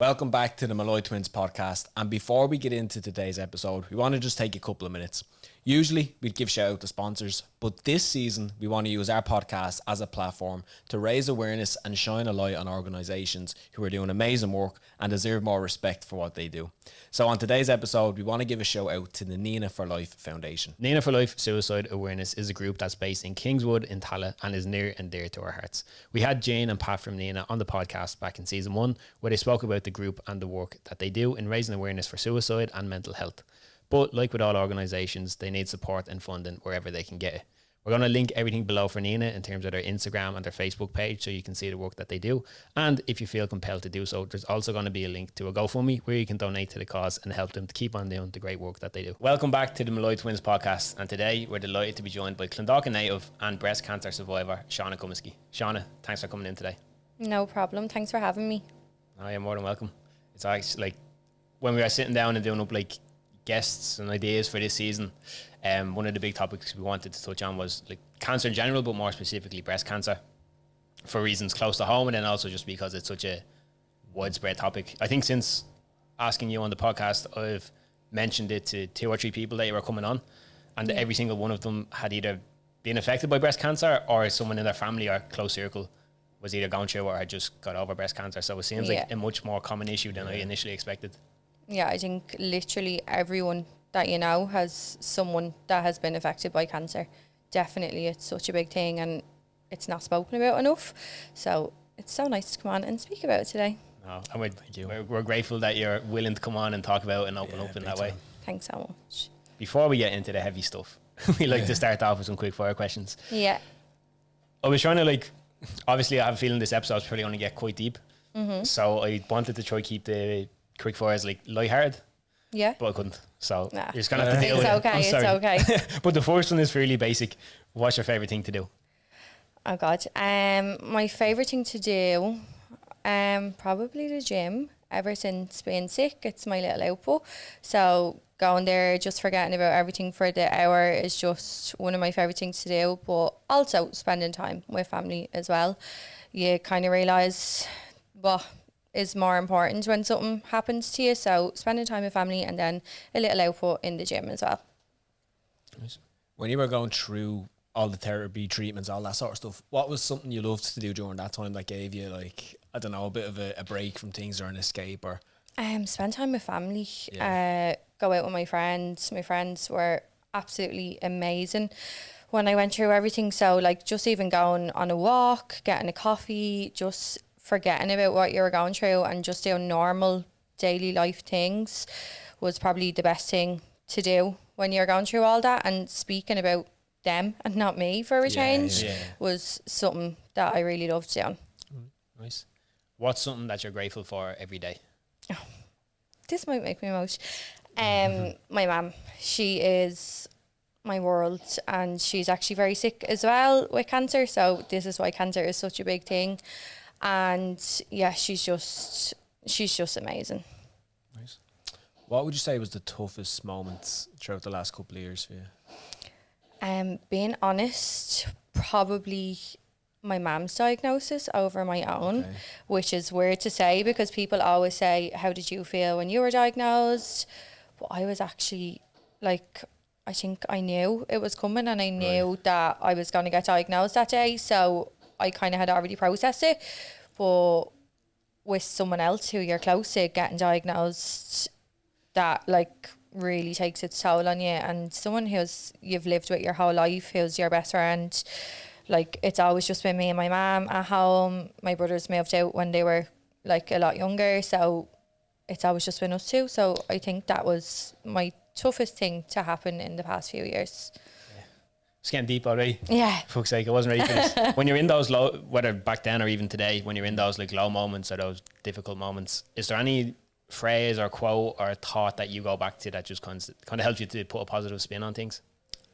Welcome back to the Malloy Twins podcast. And before we get into today's episode, we want to just take a couple of minutes. Usually we'd give shout out to sponsors, but this season we want to use our podcast as a platform to raise awareness and shine a light on organisations who are doing amazing work and deserve more respect for what they do. So on today's episode, we want to give a shout out to the Nina for Life Foundation. Nina for Life Suicide Awareness is a group that's based in Kingswood in Tallaght and is near and dear to our hearts. We had Jane and Pat from Nina on the podcast back in season 1, where they spoke about the group and the work that they do in raising awareness for suicide and mental health. But like with all organisations, they need support and funding wherever they can get it. We're going to link everything below for Nina in terms of their Instagram and their Facebook page so you can see the work that they do. And if you feel compelled to do so, there's also going to be a link to a GoFundMe where you can donate to the cause and help them to keep on doing the great work that they do. Welcome back to the Malloy Twins podcast. And today we're delighted to be joined by Clondalkin native and breast cancer survivor, Shauna Comiskey. Shauna, thanks for coming in today. No problem. Thanks for having me. Oh, you're more than welcome. It's actually like when we were sitting down and doing up like guests and ideas for this season, one of the big topics we wanted to touch on was like cancer in general, but more specifically breast cancer, for reasons close to home, and then also just because it's such a widespread topic. I think since asking you on the podcast, I've mentioned it to 2 or 3 people that you were coming on, and every single one of them had either been affected by breast cancer or someone in their family or close circle was either gone through or had just got over breast cancer. So it seems like a much more common issue than I initially expected. Yeah, I think literally everyone that you know has someone that has been affected by cancer. Definitely, it's such a big thing and it's not spoken about enough. So it's so nice to come on and speak about it today. No, and we're grateful that you're willing to come on and talk about it and open up in that way. Thanks so much. Before we get into the heavy stuff, we like to start off with some quick fire questions. Yeah. I was trying to obviously I have a feeling this episode's probably going to get quite deep. Mm-hmm. So I wanted to try keep the quick fires lighthearted. Yeah. But I couldn't. So you're just going to have to deal with it. It's okay. But the first one is fairly basic. What's your favourite thing to do? Oh God. My favourite thing to do, probably the gym. Ever since being sick, it's my little output. So going there, just forgetting about everything for the hour is just one of my favourite things to do. But also spending time with family as well. You kind of realise what is more important when something happens to you. So spending time with family and then a little output in the gym as well. Nice. When you were going through all the therapy treatments, all that sort of stuff, what was something you loved to do during that time that gave you a bit of a break from things or an escape? Or spend time with family, go out with my friends. My friends were absolutely amazing when I went through everything. So just even going on a walk, getting a coffee, just forgetting about what you were going through and just doing normal daily life things was probably the best thing to do when you're going through all that. And speaking about them and not me for a change was something that I really loved doing. Nice. What's something that you're grateful for every day? Oh, this might make me emotional. My mum, she is my world, and she's actually very sick as well with cancer. So this is why cancer is such a big thing. And yeah, she's just amazing. Nice. What would you say was the toughest moments throughout the last couple of years for you? Being honest, probably my mum's diagnosis over my own, which is weird to say because people always say, how did you feel when you were diagnosed? But I was actually I think I knew it was coming, and I knew that I was going to get diagnosed that day. So I kind of had already processed it. But with someone else who you're close to getting diagnosed, that really takes its toll on you. And someone you've lived with your whole life, who's your best friend, it's always just been me and my mum at home. My brothers moved out when they were a lot younger, so it's always just been us two. So I think that was my toughest thing to happen in the past few years. It's getting deep already. Yeah. Fuck's sake, I wasn't ready for this. When you're in those low, whether back then or even today, when you're in those low moments or those difficult moments, is there any phrase or quote or thought that you go back to that just kind of helps you to put a positive spin on things?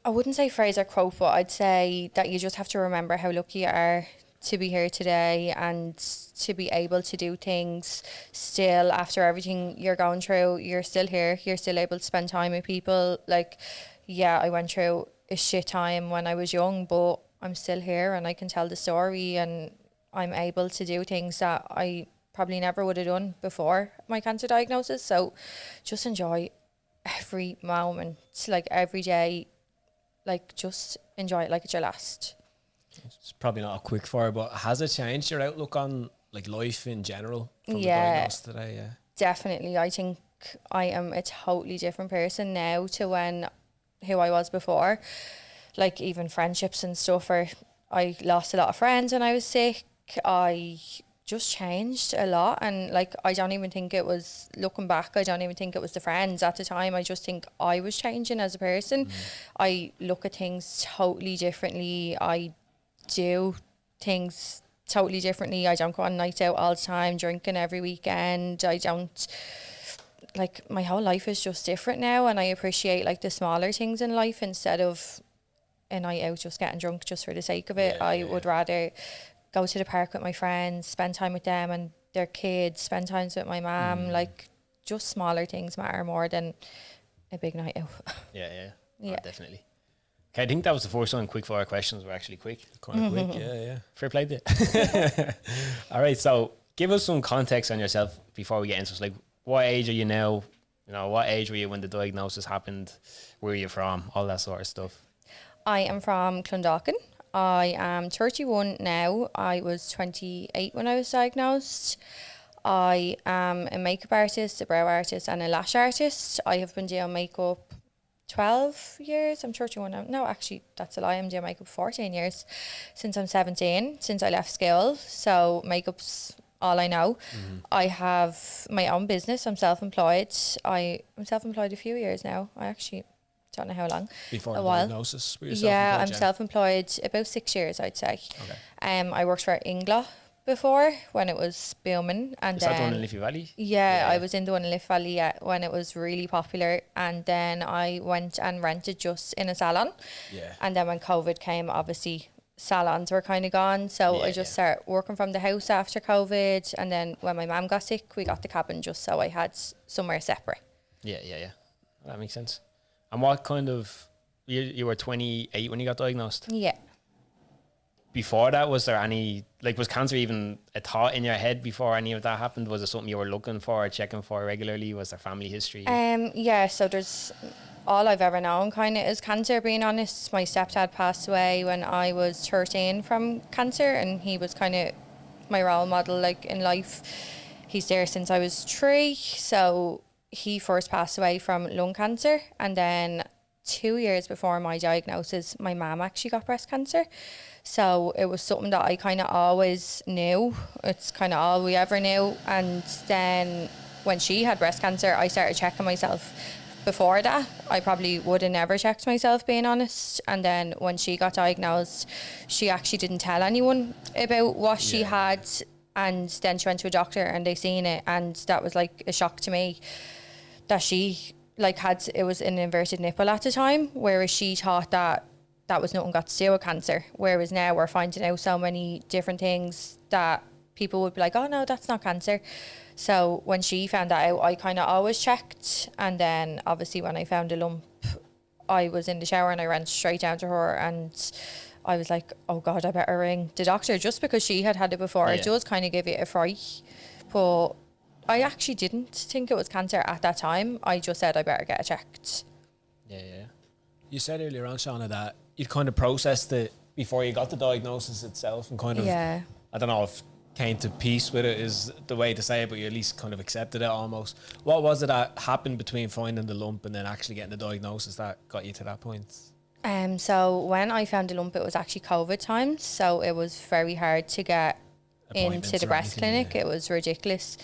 I wouldn't say phrase or quote, but I'd say that you just have to remember how lucky you are to be here today and to be able to do things still after everything you're going through. You're still here. You're still able to spend time with people. I went through a shit time when I was young, but I'm still here and I can tell the story and I'm able to do things that I probably never would have done before my cancer diagnosis. So just enjoy every moment, like every day, like just enjoy it like it's your last. It's probably not a quick fire, but has it changed your outlook on like life in general from the Yeah. diagnosis today? Yeah. Definitely. I think I am a totally different person now to who I was before. Like even friendships and stuff, or I lost a lot of friends when I was sick. I just changed a lot, and like I don't even think it was, looking back, I don't even think it was the friends at the time. I just think I was changing as a person. I look at things totally differently. I do things totally differently. I don't go on nights out all the time, drinking every weekend. I don't, like, my whole life is just different now, and I appreciate like the smaller things in life instead of a night out just getting drunk just for the sake of it. I would rather go to the park with my friends, spend time with them and their kids, spend time with my mum. Like, just smaller things matter more than a big night out. Yeah. Yeah. Oh, definitely. Okay, I think that was the first one. Quick fire questions were actually quick. Kind of quick, yeah. Fair play there. All right, so give us some context on yourself before we get into it. Like, what age are you now? You know, what age were you when the diagnosis happened? Where are you from? All that sort of stuff. I am from Clondalkin. I am 31 now. I was 28 when I was diagnosed. I am a makeup artist, a brow artist and a lash artist. I have been doing makeup 12 years. I'm 31 now. No, actually, that's a lie. I'm doing makeup 14 years since I'm 17, since I left school. So makeup's all I know. I have my own business. I'm self-employed. I'm self-employed a few years now. I actually don't know how long. Before a the while. diagnosis, were you Yeah, I'm self-employed, self-employed about 6 years, I'd say. Okay. I worked for Ingla before when it was booming, and Is then that the one in Liffey Valley? yeah, I was in the one in Liff Valley when it was really popular, and then I went and rented just in a salon. Yeah. And then when COVID came, obviously salons were kind of gone, so I just started working from the house after COVID, and then when my mum got sick, we got the cabin just so I had somewhere separate. Yeah. That makes sense. And what kind of, you were 28 when you got diagnosed? Yeah. Before that, was there any, like, was cancer even a thought in your head before any of that happened? Was it something you were looking for or checking for regularly? Was there family history? Yeah, so there's, all I've ever known kind of is cancer, being honest. My stepdad passed away when I was 13 from cancer, and he was kind of my role model, like, in life. He's there since I was 3, so he first passed away from lung cancer, and then 2 years before my diagnosis, my mum actually got breast cancer. So it was something that I kind of always knew. It's kind of all we ever knew. And then when she had breast cancer, I started checking myself. Before that, I probably would have never checked myself, being honest. And then when she got diagnosed, she actually didn't tell anyone about what she had. And then she went to a doctor and they seen it. And that was like a shock to me, that she like had, it was an inverted nipple at the time, whereas she thought that was nothing got to do with cancer. Whereas now we're finding out so many different things that people would be like, oh no, that's not cancer. So when she found that out, I kind of always checked. And then obviously when I found a lump, I was in the shower and I ran straight down to her and I was like, oh God, I better ring the doctor, just because she had it before. It does kind of give you a fright. But I actually didn't think it was cancer at that time. I just said I better get it checked. Yeah. You said earlier on, Shauna, that you'd kind of processed it before you got the diagnosis itself, and kind of, I don't know if came to peace with it is the way to say it, but you at least kind of accepted it almost. What was it that happened between finding the lump and then actually getting the diagnosis that got you to that point? So when I found the lump, it was actually COVID times, so it was very hard to get into the breast clinic. It was ridiculous.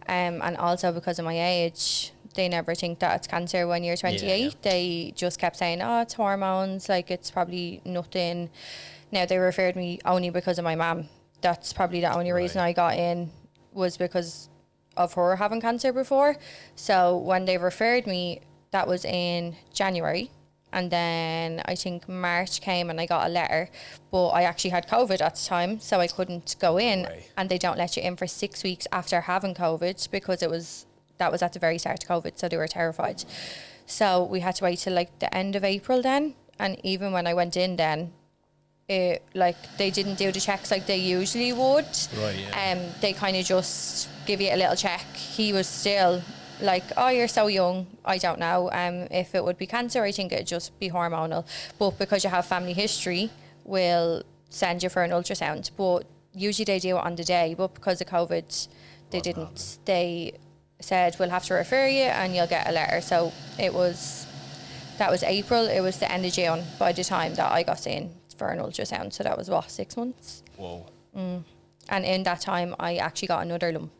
And also because of my age, they never think that it's cancer when you're 28. They just kept saying, oh, it's hormones, like it's probably nothing. Now they referred me only because of my mum. That's probably the only reason I got in, was because of her having cancer before. So when they referred me, that was in January. And then I think March came and I got a letter, but I actually had COVID at the time, so I couldn't go in. And they don't let you in for 6 weeks after having COVID, because that was at the very start of COVID, so they were terrified. So we had to wait till like the end of April then. And even when I went in then, like they didn't do the checks like they usually would. Right, yeah. They kind of just give you a little check. He was still like, oh, you're so young, I don't know if it would be cancer. I think it'd just be hormonal, but because you have family history, we'll send you for an ultrasound. But usually they do it on the day, but because of COVID they didn't. They said we'll have to refer you and you'll get a letter. So that was April. It was the end of June by the time that I got seen for an ultrasound. So that was 6 months. Whoa. And in that time I actually got another lump,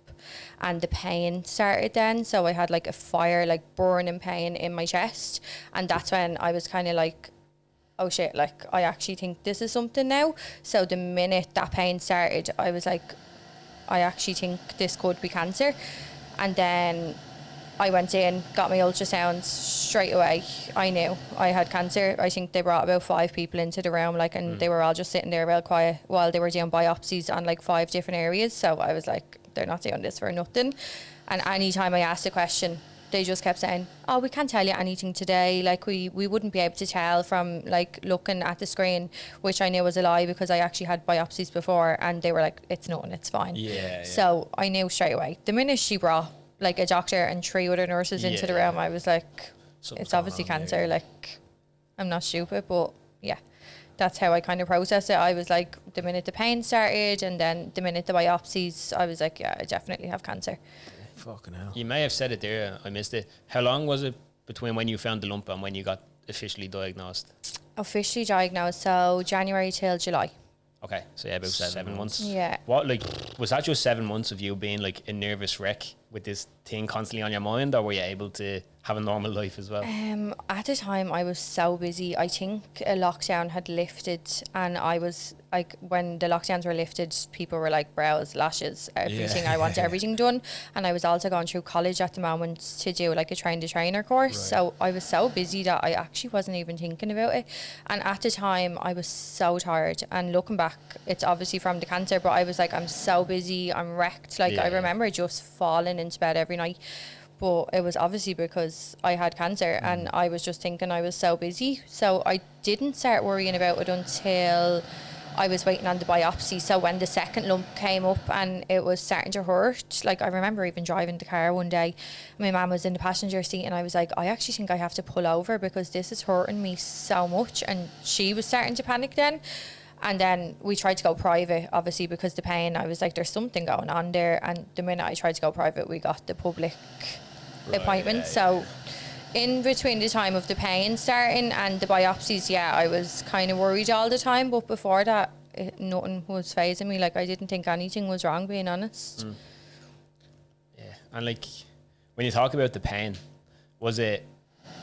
and the pain started then. So I had like a fire, like burning pain in my chest, and that's when I was kind of like, oh shit, like I actually think this is something now. So the minute that pain started, I was like, I actually think this could be cancer. And then I went in, got my ultrasounds straight away. I knew I had cancer. I think they brought about 5 people into the room, like, and they were all just sitting there real quiet while they were doing biopsies on like 5 different areas. So I was like, they're not doing this for nothing. And any time I asked a question, they just kept saying, oh, we can't tell you anything today. Like we wouldn't be able to tell from like looking at the screen, which I knew was a lie because I actually had biopsies before, and they were like, it's nothing, it's fine. Yeah. So I knew straight away. The minute she brought like a doctor and 3 other nurses into the room, I was like, Something's it's obviously going on cancer. here. Like, I'm not stupid, but yeah, that's how I kind of processed it. I was like, the minute the pain started and then the minute the biopsies, I was like, yeah, I definitely have cancer. Fucking hell. You may have said it there, I missed it. How long was it between when you found the lump and when you got officially diagnosed? Officially diagnosed, so January till July. Okay, so yeah, about 7 months. Yeah. What, like, was that just 7 months of you being like a nervous wreck with this thing constantly on your mind, or were you able to have a normal life as well? At the time, I was so busy. I think a lockdown had lifted, and I was like, when the lockdowns were lifted, people were like, brows, lashes, everything. I want everything done. And I was also going through college at the moment to do like a train-the-trainer course. Right. So I was so busy that I actually wasn't even thinking about it. And at the time, I was so tired. And looking back, it's obviously from the cancer, but I was like, I'm so busy, I'm wrecked. Like, I remember just falling into bed every night. But it was obviously because I had cancer, and I was just thinking I was so busy. So I didn't start worrying about it until I was waiting on the biopsy. So when the second lump came up and it was starting to hurt, like I remember even driving the car one day, my mum was in the passenger seat, and I was like, I actually think I have to pull over because this is hurting me so much. And she was starting to panic then. And then we tried to go private, obviously, because the pain, I was like, there's something going on there. And the minute I tried to go private, we got the public appointment. So in between the time of the pain starting and the biopsies, yeah, I was kind of worried all the time. But before that, nothing was phasing me. Like, I didn't think anything was wrong, being honest. Yeah, and like, when you talk about the pain, was it,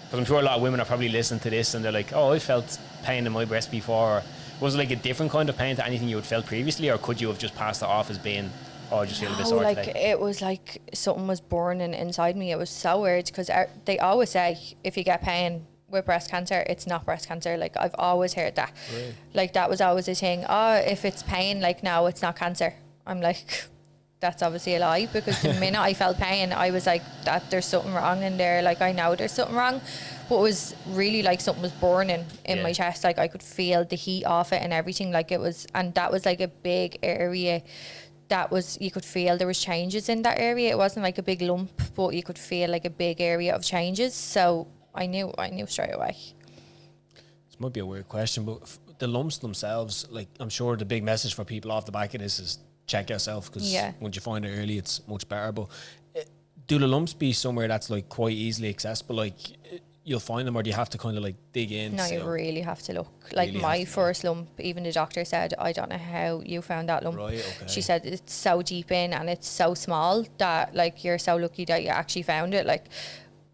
because I'm sure a lot of women are probably listening to this and they're like, oh, I felt pain in my breast before. Or was it like a different kind of pain to anything you had felt previously, or could you have just passed it off as being, oh, I just feel a bit sore like today? it was like something was burning inside me. It was so weird because they always say if you get pain with breast cancer, it's not breast cancer. Like, I've always heard that. Really? Like, that was always a thing. Oh, if it's pain, like, no, it's not cancer. I'm like, that's obviously a lie, because the minute I felt pain, I was like, that there's something wrong in there. Like, I know there's something wrong. But it was really like something was burning in my chest. Like, I could feel the heat off it and everything. Like, it was, and that was like a big area. That was, you could feel there was changes in that area. It wasn't like a big lump, but you could feel like a big area of changes. So I knew straight away. This might be a weird question, but the lumps themselves, like, I'm sure the big message for people off the back of this is check yourself, because once you find it early, it's much better. But do the lumps be somewhere that's like quite easily accessible? Like, you'll find them, or do you have to kind of like dig in? No, you really have to look. Like, really, my first lump, even the doctor said, I don't know how you found that lump. Right, okay. She said it's so deep in and it's so small that, like, you're so lucky that you actually found it. Like,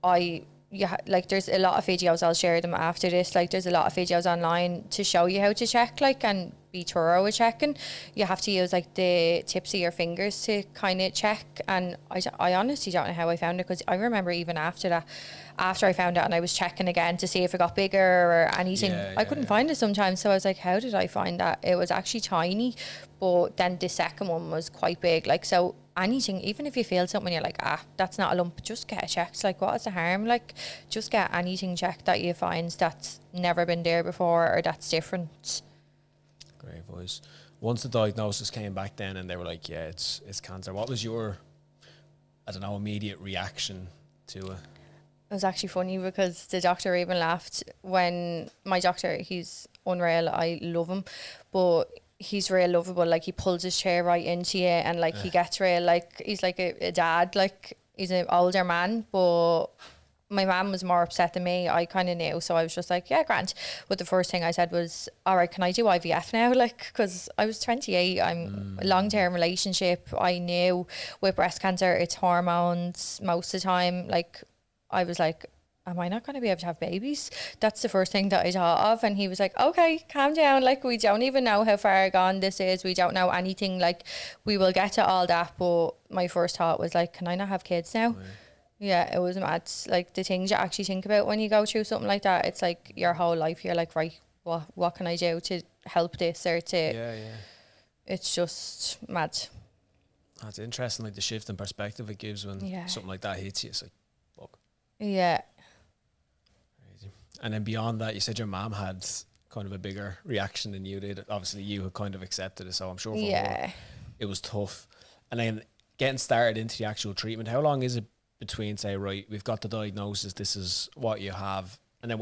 like, there's a lot of videos, I'll share them after this. Like, there's a lot of videos online to show you how to check, like, and be thorough with checking. You have to use like the tips of your fingers to kind of check. And I honestly don't know how I found it, because I remember even after that, after I found it and I was checking again to see if it got bigger or anything, I couldn't find it sometimes. So I was like, how did I find that? It was actually tiny, but then the second one was quite big. Like, so anything, even if you feel something, you're like, that's not a lump, just get it checked. Like, what is the harm? Like, just get anything checked that you find that's never been there before or that's different. Great voice. Once the diagnosis came back then and they were like, yeah, it's cancer, what was your, I don't know, immediate reaction to it? It was actually funny because the doctor even laughed when my doctor, he's unreal. I love him, but he's real lovable. Like, he pulls his chair right into you, and like he gets real, like he's like a dad. Like, he's an older man, but my mum was more upset than me. I kind of knew, so I was just like, yeah, Grant. But the first thing I said was, all right, can I do IVF now? Like, because I was 28, I'm a long-term relationship. I knew with breast cancer, it's hormones most of the time. Like, I was like, am I not going to be able to have babies? That's the first thing that I thought of. And he was like, okay, calm down. Like, we don't even know how far gone this is. We don't know anything. Like, we will get to all that. But my first thought was like, can I not have kids now? Yeah, it was mad. Like, the things you actually think about when you go through something like that, it's like your whole life. You're like, right, what can I do to help this or to... Yeah. It's just mad. That's interesting, like the shift in perspective it gives when something like that hits you. It's like, fuck. Yeah. Crazy. And then beyond that, you said your mom had kind of a bigger reaction than you did. Obviously, you had kind of accepted it, so I'm sure for her it was tough. And then getting started into the actual treatment, how long is it between, say, right, we've got the diagnosis, this is what you have, and then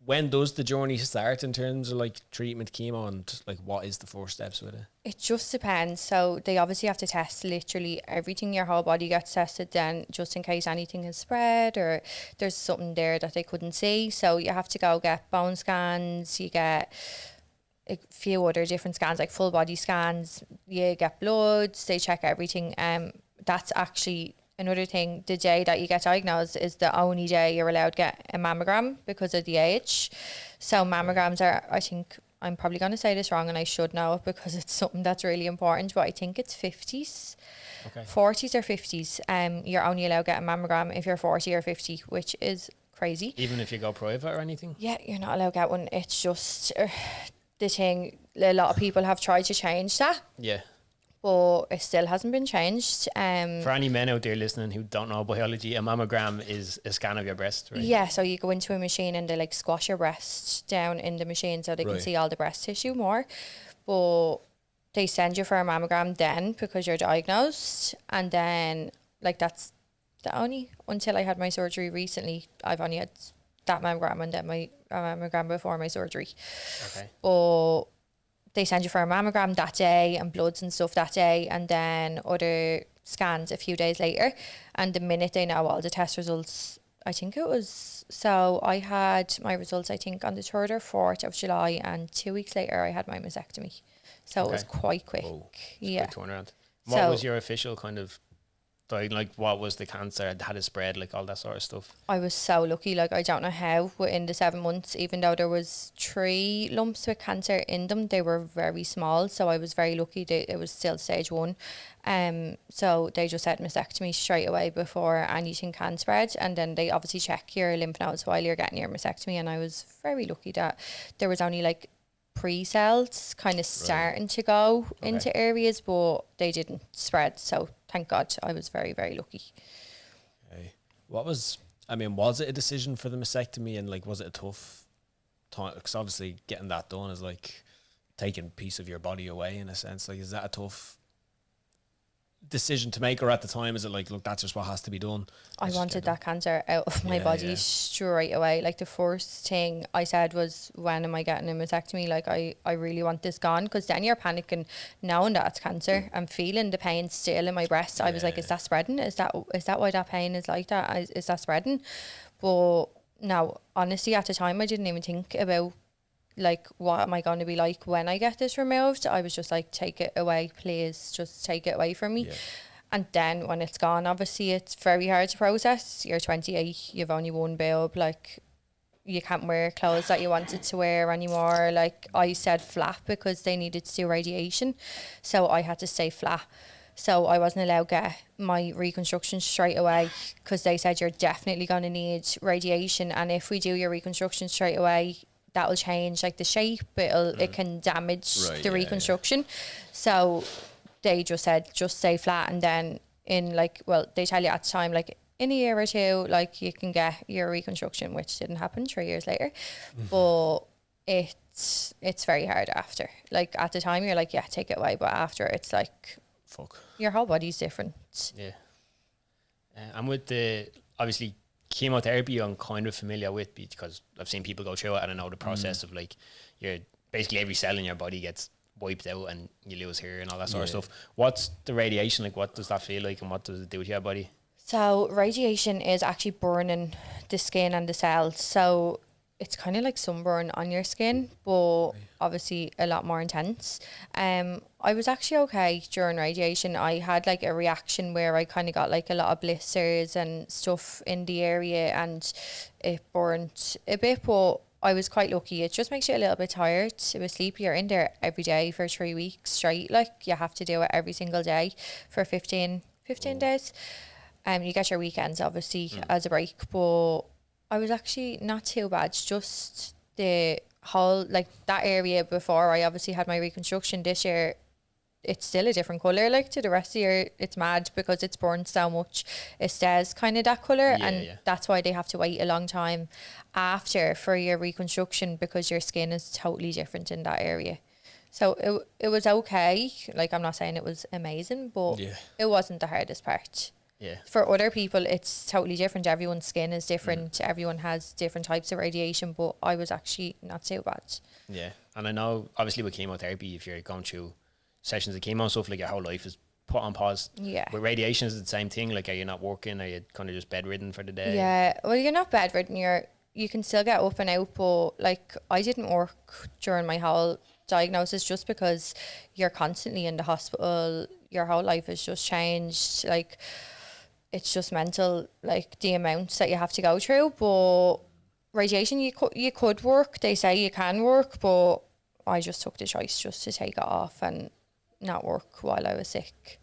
when does the journey start in terms of like treatment, chemo, and like what is the first steps with it? It just depends. So they obviously have to test literally everything. Your whole body gets tested then, just in case anything has spread or there's something there that they couldn't see. So you have to go get bone scans, you get a few other different scans, like full body scans, you get bloods, they check everything. That's actually another thing. The day that you get diagnosed is the only day you're allowed to get a mammogram because of the age. So mammograms are, I think, I'm probably going to say this wrong and I should know it because it's something that's really important, but I think it's 50s. Okay. 40s or 50s. You're only allowed to get a mammogram if you're 40 or 50, which is crazy. Even if you go private or anything? Yeah, you're not allowed to get one. It's just the thing. A lot of people have tried to change that. Yeah. But it still hasn't been changed. For any men out there listening who don't know biology, a mammogram is a scan of your breast, right? Yeah, so you go into a machine and they like squash your breast down in the machine so they can see all the breast tissue more. But they send you for a mammogram then because you're diagnosed, and then like that's the only, until I had my surgery recently, I've only had that mammogram and then my mammogram before my surgery. Okay. But they send you for a mammogram that day and bloods and stuff that day, and then other scans a few days later. And the minute they know all the test results, I think it was, so I had my results, I think, on the 3rd or 4th of July, and 2 weeks later I had my mastectomy. So it was quite quick. Yeah. Quick turnaround. What was your official kind of, like, what was the cancer? Had it spread, like all that sort of stuff? I was so lucky. Like, I don't know how within the 7 months, even though there was 3 lumps with cancer in them, they were very small. So I was very lucky that it was still stage 1. So they just said mastectomy straight away before anything can spread. And then they obviously check your lymph nodes while you're getting your mastectomy. And I was very lucky that there was only like pre-cells kind of starting to go into areas, but they didn't spread. So thank God, I was very, very lucky. Okay. Was it a decision for the mastectomy, and like, was it a tough time? Because obviously getting that done is like taking a piece of your body away in a sense. Like, is that a tough decision to make, or at the time is it like, look, that's just what has to be done? I wanted that cancer out of my body straight away. Like, the first thing I said was, when am I getting a mastectomy? Like, I really want this gone, because then you're panicking knowing that it's cancer. I'm feeling the pain still in my breast. I was like, is that spreading? Is that why that pain is like that? Is that spreading? But no, honestly, at the time I didn't even think about like, what am I going to be like when I get this removed? I was just like, take it away, please, just take it away from me. Yeah. And then when it's gone, obviously it's very hard to process. You're 28, you've only one boob, like, you can't wear clothes that you wanted to wear anymore. Like, I said flat because they needed to do radiation, so I had to stay flat. So I wasn't allowed to get my reconstruction straight away, because they said you're definitely going to need radiation, and if we do your reconstruction straight away, that will change like the shape. It can damage the reconstruction. So they just said, just stay flat, and then in like, well, they tell you at the time, like, in a year or two, like, you can get your reconstruction, which didn't happen 3 years later. But it it's very hard after. Like at the time you're like, yeah, take it away, but after it's like, Fuck. your whole body's different. Yeah. And with the, obviously, chemotherapy I'm kind of familiar with because I've seen people go through it, and I know the process of like, you're basically every cell in your body gets wiped out and you lose hair and all that sort of stuff. What's the radiation like? What does that feel like, and what does it do to your body? So radiation is actually burning the skin and the cells. So it's kind of like sunburn on your skin, but obviously a lot more intense. I was actually okay during radiation. I had like a reaction where I kind of got like a lot of blisters and stuff in the area, and it burnt a bit, but I was quite lucky. It just makes you a little bit tired. It was sleepy. You're in there every day for 3 weeks straight. Like you have to do it every single day for 15 days. You get your weekends obviously as a break, but I was actually not too bad. Just the whole, like that area before I obviously had my reconstruction this year, it's still a different colour. Like to the rest of the year, it's mad because it's burned so much. It stays kind of that colour, that's why they have to wait a long time after for your reconstruction, because your skin is totally different in that area. So it was okay. Like I'm not saying it was amazing, but it wasn't the hardest part. Yeah. For other people, it's totally different. Everyone's skin is different. Everyone has different types of radiation, but I was actually not too bad. Yeah. And I know, obviously, with chemotherapy, if you're going through sessions of chemo and stuff, like your whole life is put on pause. Yeah. With radiation, is it the same thing? Like, are you not working? Are you kind of just bedridden for the day? Yeah. Well, you're not bedridden. You can still get up and out, but like I didn't work during my whole diagnosis just because you're constantly in the hospital. Your whole life has just changed. Like, it's just mental, like the amounts that you have to go through. But radiation, you could work. They say you can work, but I just took the choice just to take it off and not work while I was sick.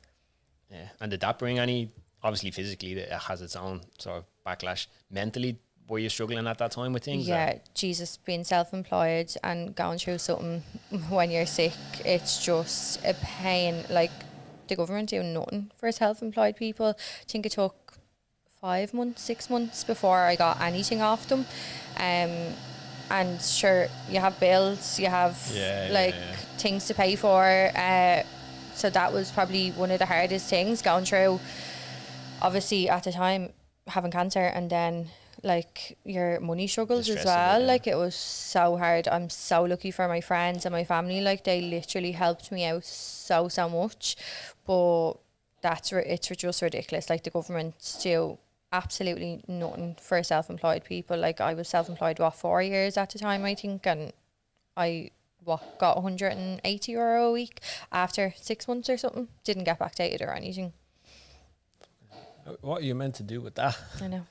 Yeah. And did that bring any, obviously physically it has its own sort of backlash. Mentally, were you struggling at that time with things? Yeah, Jesus, being self-employed and going through something when you're sick, it's just a pain. Like, the government doing nothing for self-employed people. I think it took 5 months, 6 months before I got anything off them. And sure, you have bills, you have things to pay for. So that was probably one of the hardest things, going through, obviously at the time, having cancer, and then like your money struggles as well. Like, it was so hard. I'm so lucky for my friends and my family. Like, they literally helped me out so much. But it's just ridiculous. Like, the government do absolutely nothing for self-employed people. Like, I was self-employed 4 years at the time, I think, and I got €180 a week after 6 months or something. Didn't get backdated or anything. What are you meant to do with that? I know.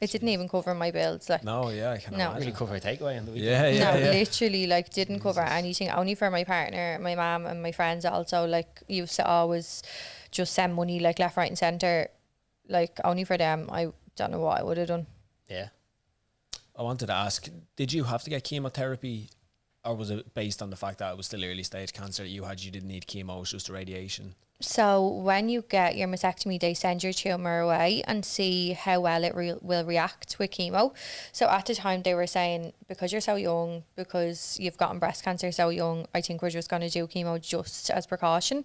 It didn't even cover my bills. Like, no, I can imagine. Really cover a takeaway on the weekend. Yeah. Literally, like, didn't cover anything. Only for my partner, my mum, and my friends. Also, like, used to always just send money, like, left, right, and centre. Like, only for them. I don't know what I would have done. Yeah. I wanted to ask, did you have to get chemotherapy, or was it based on the fact that it was still early stage cancer that you didn't need chemo, it was just the radiation? So when you get your mastectomy, they send your tumour away and see how well it will react with chemo. So at the time they were saying, because you're so young, because you've gotten breast cancer so young, I think we're just going to do chemo just as precaution.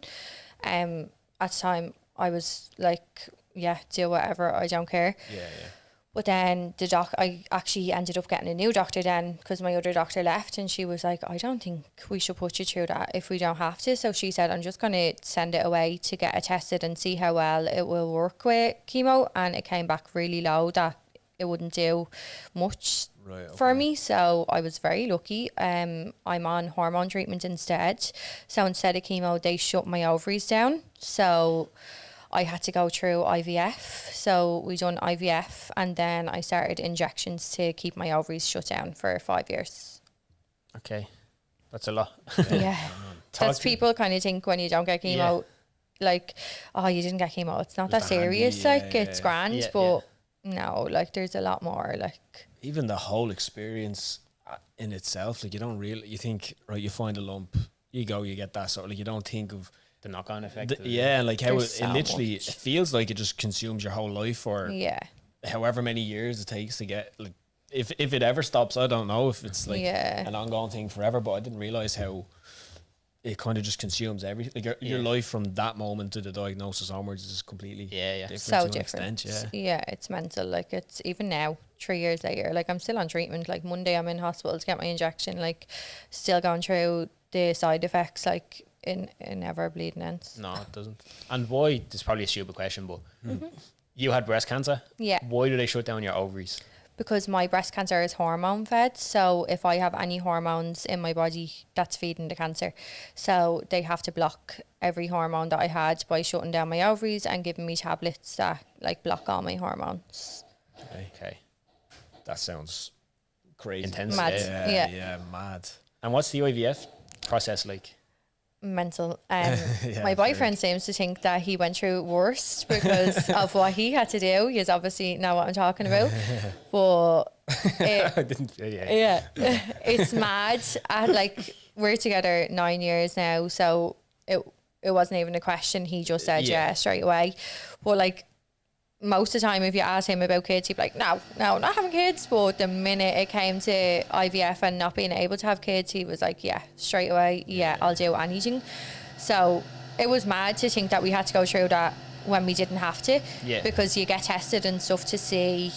At the time I was like, yeah, do whatever, I don't care. Yeah. But then I actually ended up getting a new doctor then, because my other doctor left, and she was like, I don't think we should put you through that if we don't have to. So she said, I'm just going to send it away to get it tested and see how well it will work with chemo. And it came back really low that it wouldn't do much for me. So I was very lucky. I'm on hormone treatment instead. So instead of chemo, they shut my ovaries down. So I had to go through IVF. So we done IVF, and then I started injections to keep my ovaries shut down for 5 years. Okay. That's a lot. Yeah. That's people kind of think when you don't get chemo, like, oh, you didn't get chemo, it's not that serious. It's grand, but no, like, there's a lot more. Like, even the whole experience in itself, like, you think, right, you find a lump, you go, you get that sort of, like, you don't think of the knock-on effect. Like how it literally, much. it feels like it just consumes your whole life for however many years it takes to get, like, if it ever stops, I don't know if it's like Yeah. an ongoing thing forever, but I didn't realize how it kind of just consumes everything. Like your life from that moment to the diagnosis onwards is completely different So to an different. extent. Yeah, it's mental. Like, it's even now, 3 years later, like, I'm still on treatment. Like, Monday I'm in hospital to get my injection, like, still going through the side effects, like, in never bleeding ends. No, it doesn't. And why? This is probably a stupid question, but you had breast cancer. Yeah. Why do they shut down your ovaries? Because my breast cancer is hormone fed, so if I have any hormones in my body, that's feeding the cancer. So they have to block every hormone that I had by shutting down my ovaries and giving me tablets that like block all my hormones. Okay. That sounds crazy. Intense. Mad. Yeah, mad. And what's the IVF process like? Mental. My boyfriend seems to think that he went through worse because of what he had to do. He's obviously know what I'm talking about, but I didn't. yeah, it's mad. Like, we're together 9 years now, so it wasn't even a question. He just said yeah straight away. But like, most of the time, if you ask him about kids, he'd be like, no, not having kids. But the minute it came to IVF and not being able to have kids, he was like, yeah, straight away, yeah, I'll do anything. So it was mad to think that we had to go through that when we didn't have to, because you get tested and stuff to see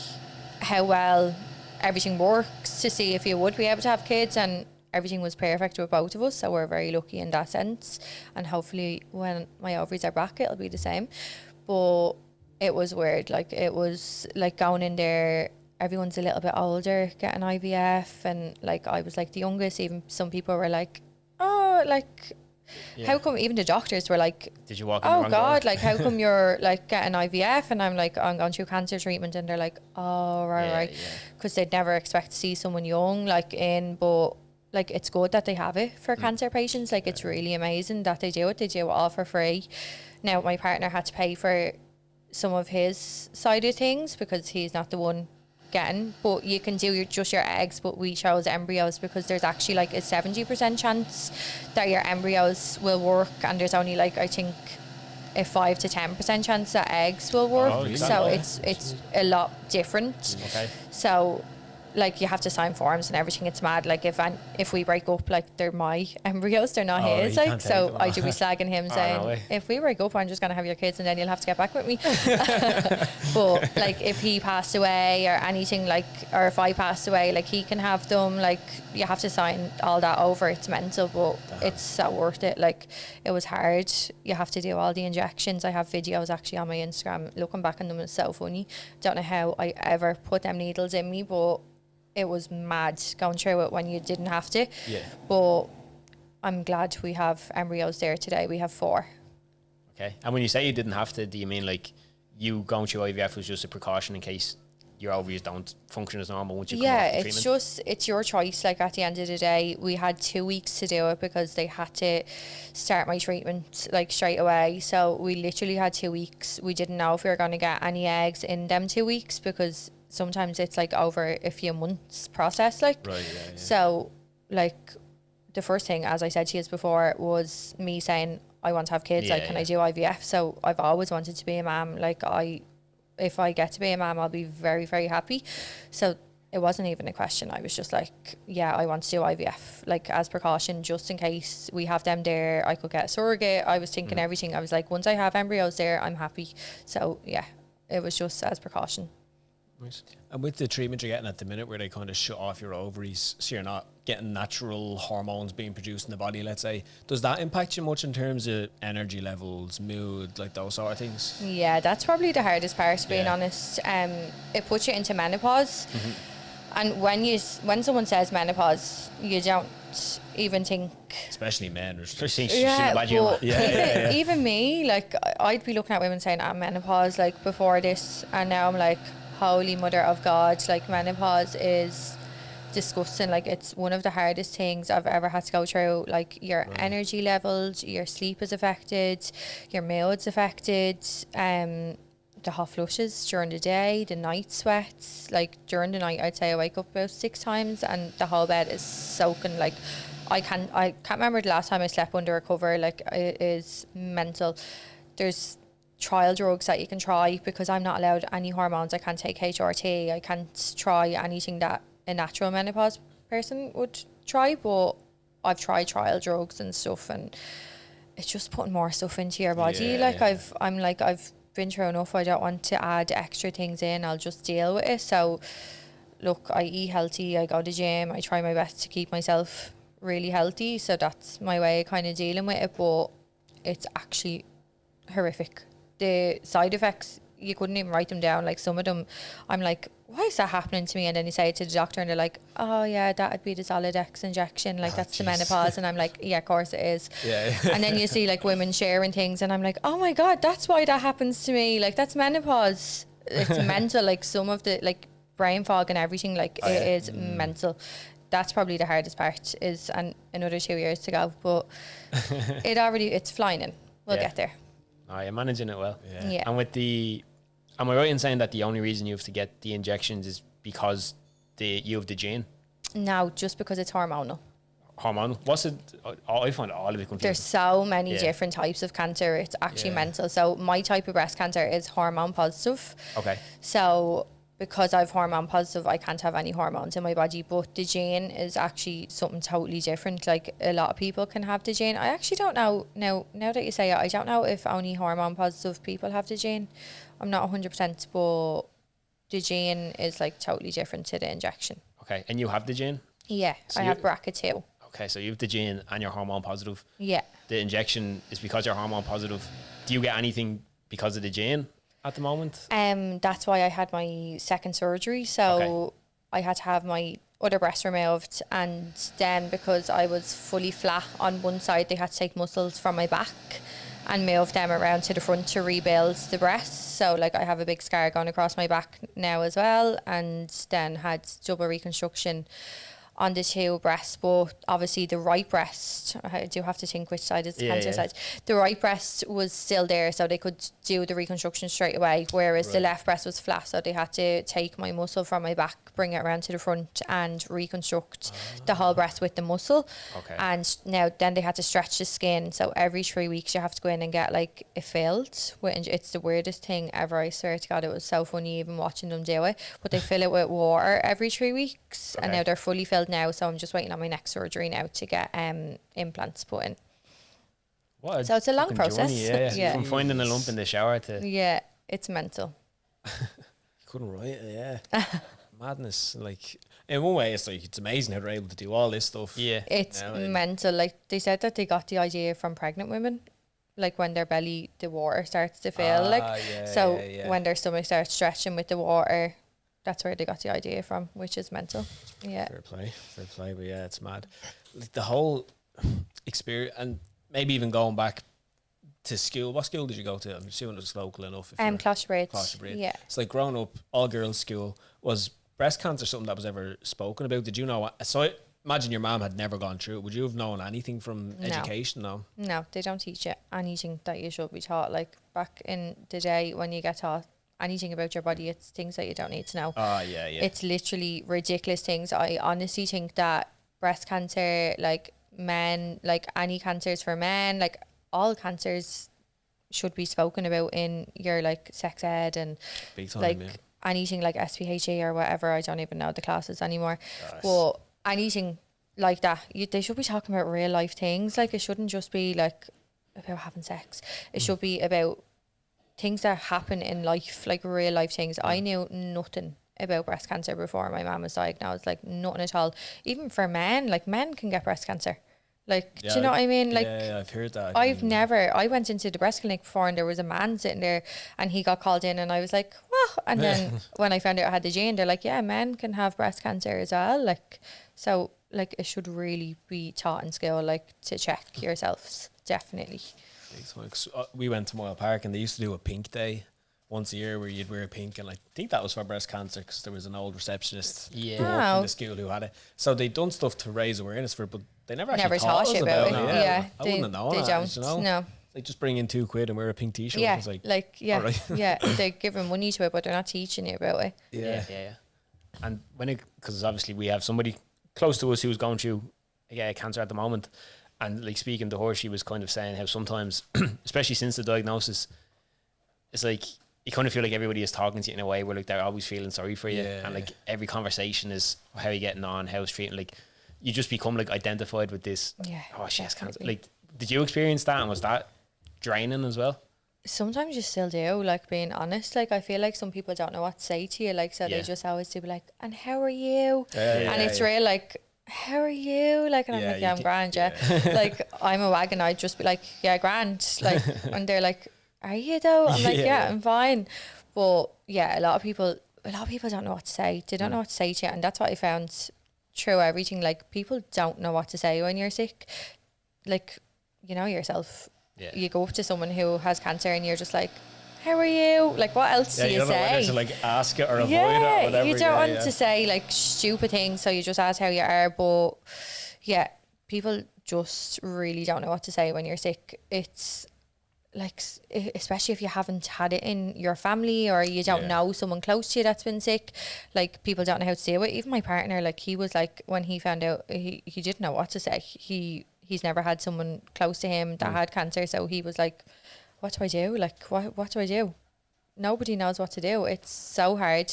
how well everything works, to see if you would be able to have kids, and everything was perfect with both of us, so we're very lucky in that sense. And hopefully when my ovaries are back, it'll be the same. But it was weird. Like, it was like going in there, everyone's a little bit older getting IVF, and like, I was like the youngest. Even some people were like, oh, like, how come, even the doctors were like, did you walk in the oh wrong God, door? like, how come you're like getting IVF? And I'm like, I'm going through cancer treatment. And they're like, oh, right. Because they'd never expect to see someone young like in, but like, it's good that they have it for cancer patients. Like, it's really amazing that they do it. They do it all for free. Now, my partner had to pay for some of his side of things because he's not the one getting, but you can do just your eggs, but we chose embryos because there's actually like a 70% chance that your embryos will work, and there's only like, I think, a 5 to 10% chance that eggs will work. Oh, so exactly. it's a lot different. Okay. So like, you have to sign forms and everything. It's mad. Like, if we break up, like, they're my embryos, they're not his. you Like, can't take so them. I do be slagging him saying, no way. if we break up, I'm just gonna have your kids and then you'll have to get back with me. But like, if he passed away or anything, like, or if I passed away, like, he can have them. Like, you have to sign all that over. It's mental, but it's so worth it. Like, it was hard. You have to do all the injections. I have videos actually on my Instagram. Looking back on them, it's so funny. Don't know how I ever put them needles in me, but it was mad going through it when you didn't have to. Yeah. But I'm glad we have embryos there today. We have 4. Okay. And when you say you didn't have to, do you mean like you going through IVF was just a precaution in case your ovaries don't function as normal once you come off the treatment? It's just, it's your choice. Like, at the end of the day, we had 2 weeks to do it because they had to start my treatment like straight away. So we literally had 2 weeks. We didn't know if we were going to get any eggs in them 2 weeks because sometimes it's like over a few months process, like. Right, So like, the first thing, as I said to you before, was me saying I want to have kids. Can I do IVF? So I've always wanted to be a mom. Like, if I get to be a mom, I'll be very, very happy. So it wasn't even a question. I was just like, yeah, I want to do IVF, like, as precaution, just in case we have them there, I could get a surrogate. I was thinking everything. I was like, once I have embryos there, I'm happy. So yeah, it was just as precaution. Nice. And with the treatment you're getting at the minute, where they kind of shut off your ovaries, so you're not getting natural hormones being produced in the body, let's say, does that impact you much in terms of energy levels, mood, like those sort of things? Yeah, that's probably the hardest part, being honest. It puts you into menopause. And when someone says menopause, you don't even think, especially men, even me, like, I'd be looking at women saying, I'm menopause, like, before this, and now I'm like, holy mother of God, like, menopause is disgusting. Like, it's one of the hardest things I've ever had to go through. Like, your energy levels, your sleep is affected, your mood's affected, the hot flushes during the day, the night sweats. Like, during the night, I'd say I wake up about 6 times and the whole bed is soaking. Like, I can't remember the last time I slept under a cover. Like, it is mental. There's trial drugs that you can try, because I'm not allowed any hormones. I can't take HRT. I can't try anything that a natural menopause person would try, but I've tried trial drugs and stuff, and it's just putting more stuff into your body. I've been through enough. I don't want to add extra things in. I'll just deal with it. So look, I eat healthy, I go to the gym, I try my best to keep myself really healthy, so that's my way of kind of dealing with it. But it's actually horrific. The side effects, you couldn't even write them down. Like, some of them, I'm like, why is that happening to me? And then you say it to the doctor and they're like, oh yeah, that'd be the Solidex injection, like that's the menopause. And I'm like, yeah, of course it is. Yeah. And then you see like women sharing things and I'm like, oh my God, that's why that happens to me. Like, that's menopause. It's mental. Like, some of the like brain fog and everything, like it is mental. That's probably the hardest part, is and another 2 years to go, but it's flying in. We'll get there. Oh, you're managing it well. Yeah. And am I right in saying that the only reason you have to get the injections is because you have the gene? No, just because it's hormonal. Hormonal? What's it? I find all of it confusing. There's so many different types of cancer. It's actually mental. So my type of breast cancer is hormone positive. Okay. So because I've hormone positive, I can't have any hormones in my body. But the gene is actually something totally different. Like, a lot of people can have the gene. I actually don't know, now that you say it, I don't know if only hormone positive people have the gene. I'm not 100%, but the gene is like totally different to the injection. Okay, and you have the gene? Yeah, so I have BRCA2. Okay, so you have the gene and you're hormone positive. Yeah. The injection is because you're hormone positive. Do you get anything because of the gene at the moment? That's why I had my second surgery. So I had to have my other breast removed, and then because I was fully flat on one side, they had to take muscles from my back and move them around to the front to rebuild the breast. So like, I have a big scar going across my back now as well, and then had double reconstruction on the two breasts. But obviously the right breast, I do have to think which side is the cancer side. The right breast was still there, so they could do the reconstruction straight away, whereas the left breast was flat, so they had to take my muscle from my back, bring it around to the front and reconstruct the whole breast with the muscle. And now then they had to stretch the skin, so every 3 weeks you have to go in and get like it filled with, it's the weirdest thing ever. I swear to God, it was so funny even watching them do it. But they fill it with water every 3 weeks, and now they're fully filled now, so I'm just waiting on my next surgery now to get implants put in. So it's a long process. From finding a lump in the shower to it's mental. You couldn't write it. Madness. Like, in one way, it's like, it's amazing how they're able to do all this stuff. It's mental. Like, they said that they got the idea from pregnant women, like when their belly, the water starts to fill, when their stomach starts stretching with the water, that's where they got the idea from, which is mental. Fair play, but yeah, it's mad. Like, the whole experience, and maybe even going back to school. What school did you go to? I'm assuming it was local enough. Closhbridge. Yeah. It's like, growing up, all girls school. Was breast cancer something that was ever spoken about? Did you know? So I imagine your mom had never gone through it. Would you have known anything from education? No, they don't teach you anything that you should be taught. Like, back in the day when you get taught anything about your body, it's things that you don't need to know. It's literally ridiculous things. I honestly think that breast cancer, like men, like any cancers for men, like all cancers should be spoken about in your like sex ed and big time, like anything like SPHE or whatever. I don't even know the classes anymore. But anything like that, they should be talking about real life things. Like, it shouldn't just be like about having sex. It should be about things that happen in life, like real life things. I knew nothing about breast cancer before my mum was diagnosed, like nothing at all. Even for men, like men can get breast cancer. Like, do you know what I mean? Like, I've heard that. I went into the breast clinic before and there was a man sitting there and he got called in and I was like, what? And then when I found out I had the gene, they're like, yeah, men can have breast cancer as well. Like, so like, it should really be taught in school, like, to check yourselves, definitely. We went to Moyle Park and they used to do a pink day once a year where you'd wear pink, and I think that was for breast cancer because there was an old receptionist who worked in the school who had it. So they'd done stuff to raise awareness for it, but they never actually taught us about it. I wouldn't have known that. You know? No. They just bring in £2 and wear a pink t-shirt. Yeah, it's like, all right. They're giving money to it, but they're not teaching you about it. Yeah. And because obviously we have somebody close to us who's going through cancer at the moment. And like, speaking to her, she was kind of saying how sometimes, especially since the diagnosis, it's like you kind of feel like everybody is talking to you in a way where like they're always feeling sorry for you, Yeah. and like every conversation is how are you getting on, how's treating, like you just become like identified with this. Yeah, Oh, she has cancer. definitely. Like, did you experience that, and was that draining as well? Sometimes you still do, like, being honest. Like, I feel like some people don't know what to say to you, like, so Yeah. they just always do be like, and how are you? Yeah, And it's yeah. real, like, how are you? Like, and I'm Yeah, like, you yeah, I'm ca- grand, yeah. Like, I'm a wagon, I'd just be like, yeah, grand. Like, and they're like, are you though? I'm like, Yeah, yeah, yeah. I'm fine. But yeah, a lot of people don't know what to say. They don't know what to say to you, and that's what I found through everything. Like, people don't know what to say when you're sick. Like, you know yourself. Yeah. You go up to someone who has cancer and you're just like, how are you? Like, what else Yeah, do you you don't know whether say? to like ask it or avoid it or Yeah, whatever. you don't want to say like stupid things, so you just ask how you are. But yeah, people just really don't know what to say when you're sick. It's like, especially if you haven't had it in your family or you don't Yeah. know someone close to you that's been sick. Like, people don't know how to deal with it. Even my partner, like, he was like, when he found out, he didn't know what to say. He's never had someone close to him that had cancer, so he was like, what do I do? Like, what do I do? Nobody knows what to do. It's so hard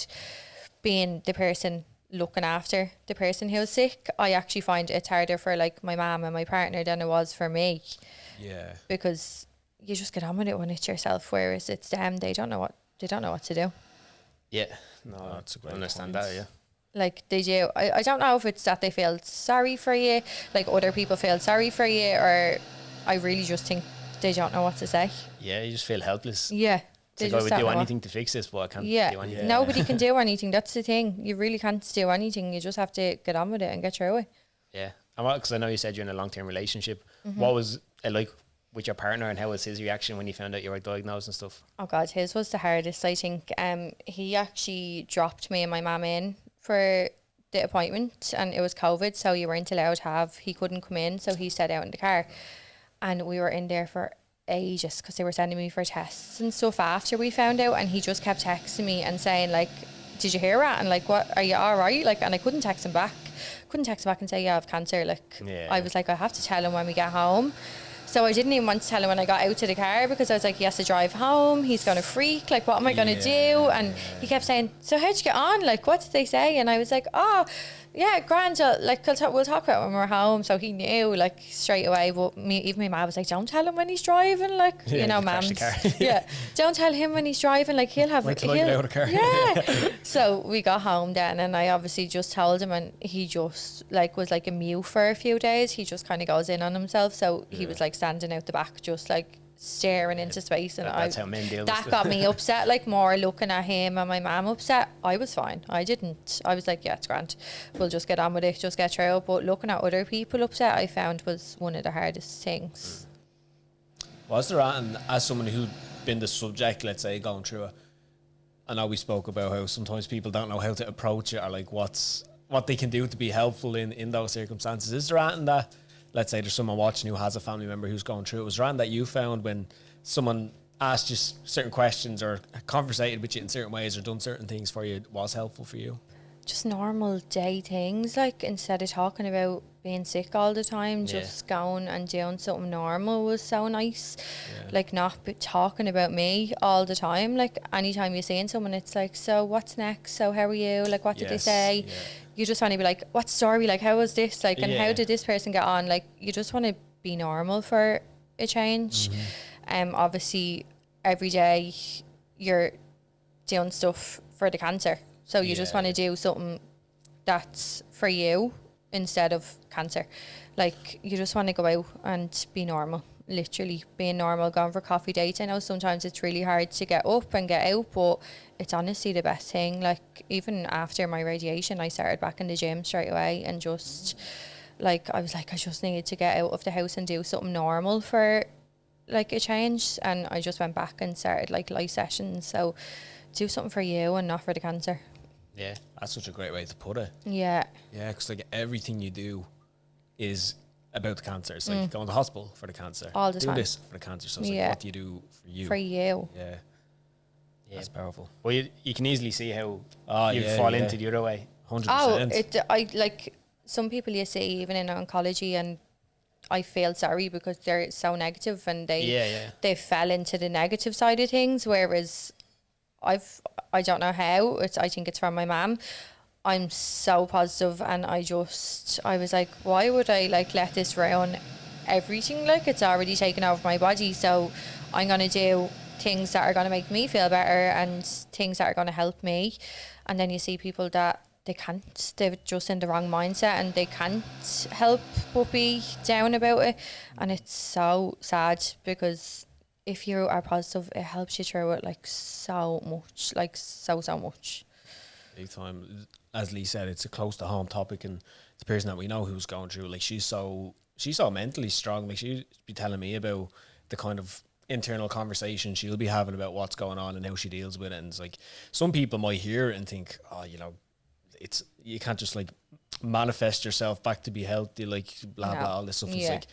being the person looking after the person who's sick. I actually find it's harder for like my mum and my partner than it was for me, Yeah. because you just get on with it when it's yourself, whereas it's them, they don't know what to do. Yeah, no, That's a great I understand point. that. Yeah, Like, they do. I don't know if it's that they feel sorry for you, like other people feel sorry for you, or I really just think they don't know what to say. yeah, you just feel helpless. Yeah. It's like I would do anything to fix this, but I can't Yeah, do anything. nobody can do anything. That's the thing. You really can't do anything. You just have to get on with it and get through it. Yeah, and because I know you said you're in a long-term relationship. Mm-hmm. What was it like with your partner, and how was his reaction when you found out you were diagnosed and stuff? Oh God, his was the hardest. I think. He actually dropped me and my mum in for the appointment, and it was COVID, so you weren't allowed to have. He couldn't come in, so he sat out in the car, and we were in there for ages because they were sending me for tests and stuff after we found out, and he just kept texting me and saying like, did you hear that? And like, what, are you all right? Like, and I couldn't text him back and say, yeah, I have cancer. Like, Yeah. I was like, I have to tell him when we get home. So I didn't even want to tell him when I got out to the car, because I was like, he has to drive home, he's going to freak, like, what am I going to do? And he kept saying, so how'd you get on? Like, what did they say? And I was like, oh, yeah, grand, we'll talk about it when we're home. So he knew, like, straight away. But even my mum was like, don't tell him when he's driving, like, Yeah, you know, you crash the mums. car. Yeah, don't tell him when he's driving, like, he'll have Wait till I get out of the car. Yeah. So we got home then, and I obviously just told him, and he just like was like a mute for a few days. He just kind of goes in on himself. So he was like standing out the back, just like staring into space, and That's how men deal with that stuff. got me upset, like more looking at him and my mum upset. I was fine. I was like, yeah, it's grand, we'll just get on with it, just get through it. But looking at other people upset, I found was one of the hardest things. Was there, and as someone who'd been the subject, let's say, going through it, I know we spoke about how sometimes people don't know how to approach it, or like what they can do to be helpful in those circumstances. Is there anything that, let's say there's someone watching who has a family member who's going through it, was there anything that you found when someone asked you certain questions or conversated with you in certain ways or done certain things for you was helpful for you? Just normal day things, like, instead of talking about being sick all the time, Yeah. just going and doing something normal was so nice. Like, not talking about me all the time. Like, anytime you're seeing someone, it's like, so what's next? So how are you? Like, what did they Yes, say? yeah. You just want to be like, what story? Like, how was this? Like, and Yeah. how did this person get on? Like, you just want to be normal for a change. Obviously, every day you're doing stuff for the cancer, so you just Yeah. want to do something that's for you instead of cancer. Like, you just want to go out and be normal, literally being normal, going for coffee dates. I know sometimes it's really hard to get up and get out, but it's honestly the best thing. Like, even after my radiation, I started back in the gym straight away, and just like, I was like, I just needed to get out of the house and do something normal for like a change. And I just went back and started like live sessions. So do something for you and not for the cancer. Yeah, That's such a great way to put it. Yeah. Yeah, because like everything you do is about the cancer. It's like going to the hospital for the cancer. All the do time. this for the cancer. So it's Yeah. like, what do you do for you? For you. Yeah, yeah. that's powerful. Well, you can easily see how Oh, you yeah, fall yeah. into the other way. 100%. Oh, I like some people you see even in oncology, and I feel sorry because they're so negative and they fell into the negative side of things, whereas I don't know how, I think it's from my mum. I'm so positive, and I was like, why would I like let this ruin everything? Like, it's already taken over my body, so I'm going to do things that are going to make me feel better and things that are going to help me. And then you see people that they're just in the wrong mindset and they can't help but be down about it. And it's so sad, because if you are positive, it helps you through it like so much, like so much. Big time. As Lee said, it's a close to home topic, and the person that we know who's going through, like, she's so mentally strong. Like, she'd be telling me about the kind of internal conversation she'll be having about what's going on and how she deals with it. And it's like, some people might hear it and think, oh, you know, you can't just like manifest yourself back to be healthy, like blah blah, all this stuff. It's like,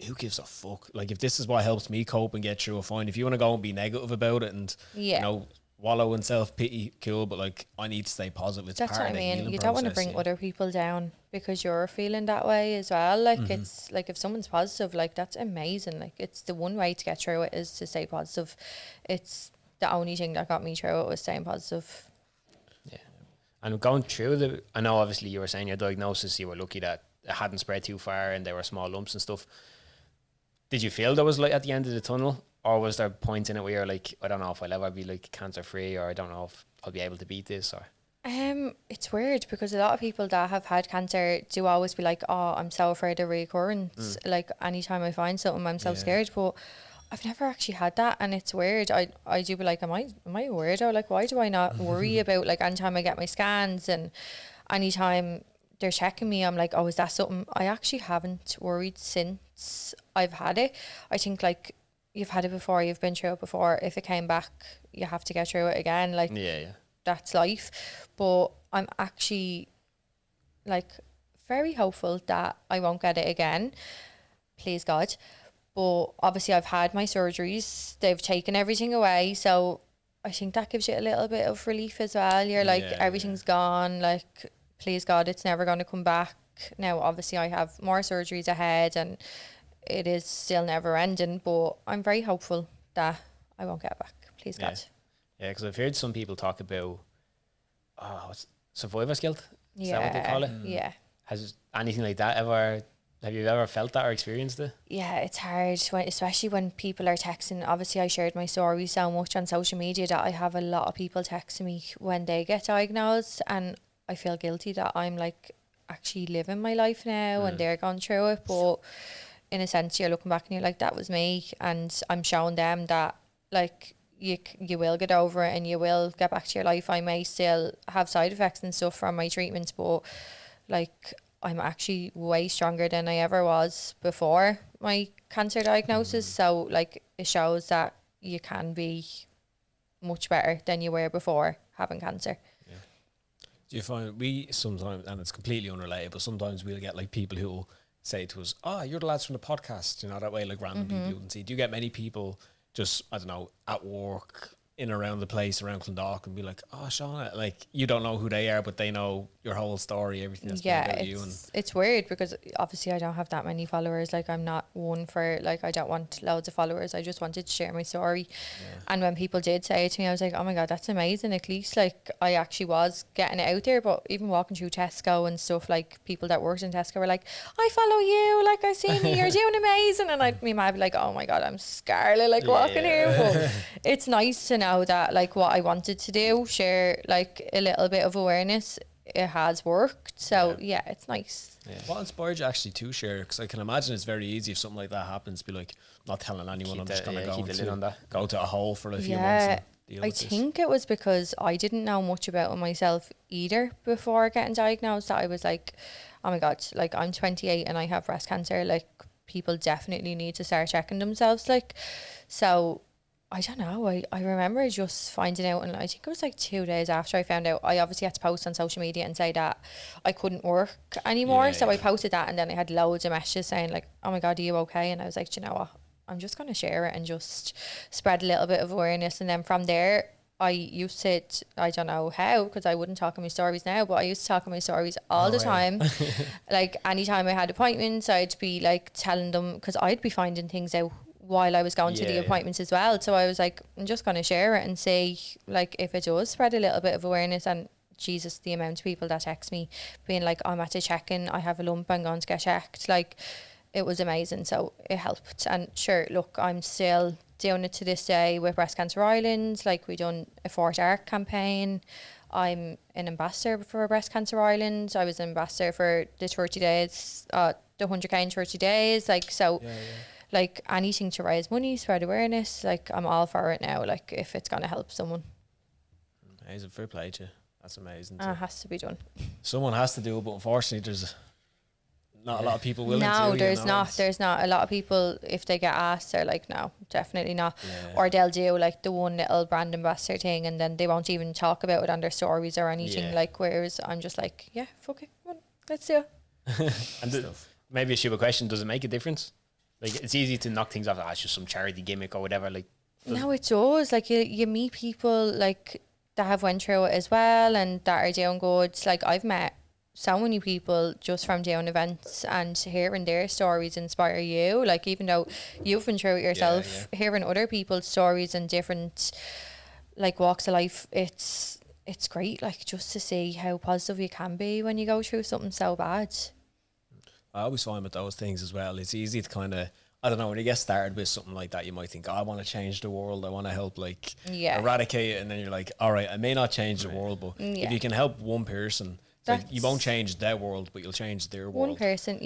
who gives a fuck? Like, if this is what helps me cope and get through it, fine. If you want to go and be negative about it and you know, wallow in self-pity, cool, but like, I need to stay positive. It's that's part what I of the mean. You don't want to bring other people down because you're feeling that way as well. Like, it's like, if someone's positive, like, that's amazing. Like, it's the one way to get through it is to stay positive. It's the only thing that got me through it was staying positive. Yeah. And going through I know obviously you were saying your diagnosis, you were lucky that it hadn't spread too far and there were small lumps and stuff. Did you feel there was light at the end of the tunnel? Or was there a point in it where you're like, I don't know if I'll ever be like cancer free, or I don't know if I'll be able to beat this? Or it's weird because a lot of people that have had cancer do always be like, oh, I'm so afraid of recurrence. Like, anytime I find something, I'm so scared. But I've never actually had that, and it's weird. I do be like, am I a weirdo? Like, why do I not worry about, like, anytime I get my scans and anytime they're checking me, I'm like, oh, is that something? I actually haven't worried since I've had it. I think, like, you've had it before, you've been through it before. If it came back, you have to get through it again. Like, that's life. But I'm actually, like, very hopeful that I won't get it again. Please God. But obviously I've had my surgeries. They've taken everything away. So I think that gives you a little bit of relief as well. You're like, everything's gone. Like, please God, it's never going to come back. Now, obviously I have more surgeries ahead and it is still never ending, but I'm very hopeful that I won't get it back. Please God. Yeah, because I've heard some people talk about survivor's guilt. Is that what they call it? Yeah. Has anything like that ever... Have you ever felt that or experienced it? Yeah, it's hard, especially when people are texting. Obviously, I shared my story so much on social media that I have a lot of people texting me when they get diagnosed, and I feel guilty that I'm like actually living my life now and they're going through it. But in a sense, you're looking back and you're like, that was me, and I'm showing them that, like, you will get over it and you will get back to your life. I may still have side effects and stuff from my treatments, but like, I'm actually way stronger than I ever was before my cancer diagnosis. So, like, it shows that you can be much better than you were before having cancer. Yeah. Do you find we sometimes, and it's completely unrelated, but sometimes we'll get like people who will say to us, oh, you're the lads from the podcast, you know, that way, like random people you can see. Do you get many people just, I don't know, at work, in around the place, around Clondalk, and be like, oh, Shauna, like, you don't know who they are, but they know your whole story, everything that's been about you. And it's weird because obviously I don't have that many followers. Like, I'm not one for, like, I don't want loads of followers. I just wanted to share my story. And when people did say it to me, I was like, oh my God, that's amazing. At least, like, I actually was getting it out there. But even walking through Tesco and stuff, like, people that worked in Tesco were like, I follow you, like, I seen you, you're doing amazing. And me might be like, oh my God, I'm scarlet, like, walking here. But it's nice to know that, like, what I wanted to do, share like a little bit of awareness, it has worked. So yeah, it's nice. What inspired you actually to share? Because I can imagine it's very easy if something like that happens, be like, not telling anyone, I'm just gonna go to a hole for a few months and deal with this. I think it was because I didn't know much about it myself either before getting diagnosed, that I was like, oh my God, like, I'm 28 and I have breast cancer, like, people definitely need to start checking themselves. Like, so I don't know, I remember just finding out, and I think it was like 2 days after I found out, I obviously had to post on social media and say that I couldn't work anymore. I posted that, and then I had loads of messages saying like, oh my God, are you okay? And I was like, do you know what, I'm just going to share it and just spread a little bit of awareness. And then from there, I used to, I don't know how, because I wouldn't talk in my stories now, but I used to talk in my stories all the time. Like, anytime I had appointments, I'd be like telling them, because I'd be finding things out while I was going to the appointments as well. So I was like, I'm just going to share it and see, like, if it does spread a little bit of awareness. And Jesus, the amount of people that text me being like, I'm at a check-in, I have a lump, I'm going to get checked. Like, it was amazing. So it helped. And sure, look, I'm still doing it to this day with Breast Cancer Ireland. Like, we done a Fort Arc campaign. I'm an ambassador for Breast Cancer Ireland. I was an ambassador for the 30 days, the 100k in 30 days. Like, so, like, anything to raise money, spread awareness, like, I'm all for it now, like, if it's going to help someone. Amazing, fair play to you. That's amazing. It has to be done. Someone has to do it, but unfortunately there's not a lot of people willing to. No, there's not a lot of people. If they get asked, they're like, no, definitely not. Or they'll do like the one little brand ambassador thing, and then they won't even talk about it on their stories or anything. Like, whereas I'm just like, yeah, fuck it, come on, let's do it. And maybe a stupid question: does it make a difference? Like, it's easy to knock things off. It's just some charity gimmick or whatever. Like, no, it does. Like, you meet people like that have went through it as well, and that are doing good. Like, I've met so many people just from doing events, and hearing their stories inspire you. Like, even though you've been through it yourself, hearing other people's stories and different like walks of life, it's great. Like, just to see how positive you can be when you go through something so bad. I always find with those things as well, it's easy to kind of, I don't know, when you get started with something like that, you might think, oh, I want to change the world, I want to help, like, eradicate it, and then you're like, all right, I may not change the world, but if you can help one person, like, you won't change their world, but you'll change their world. One person,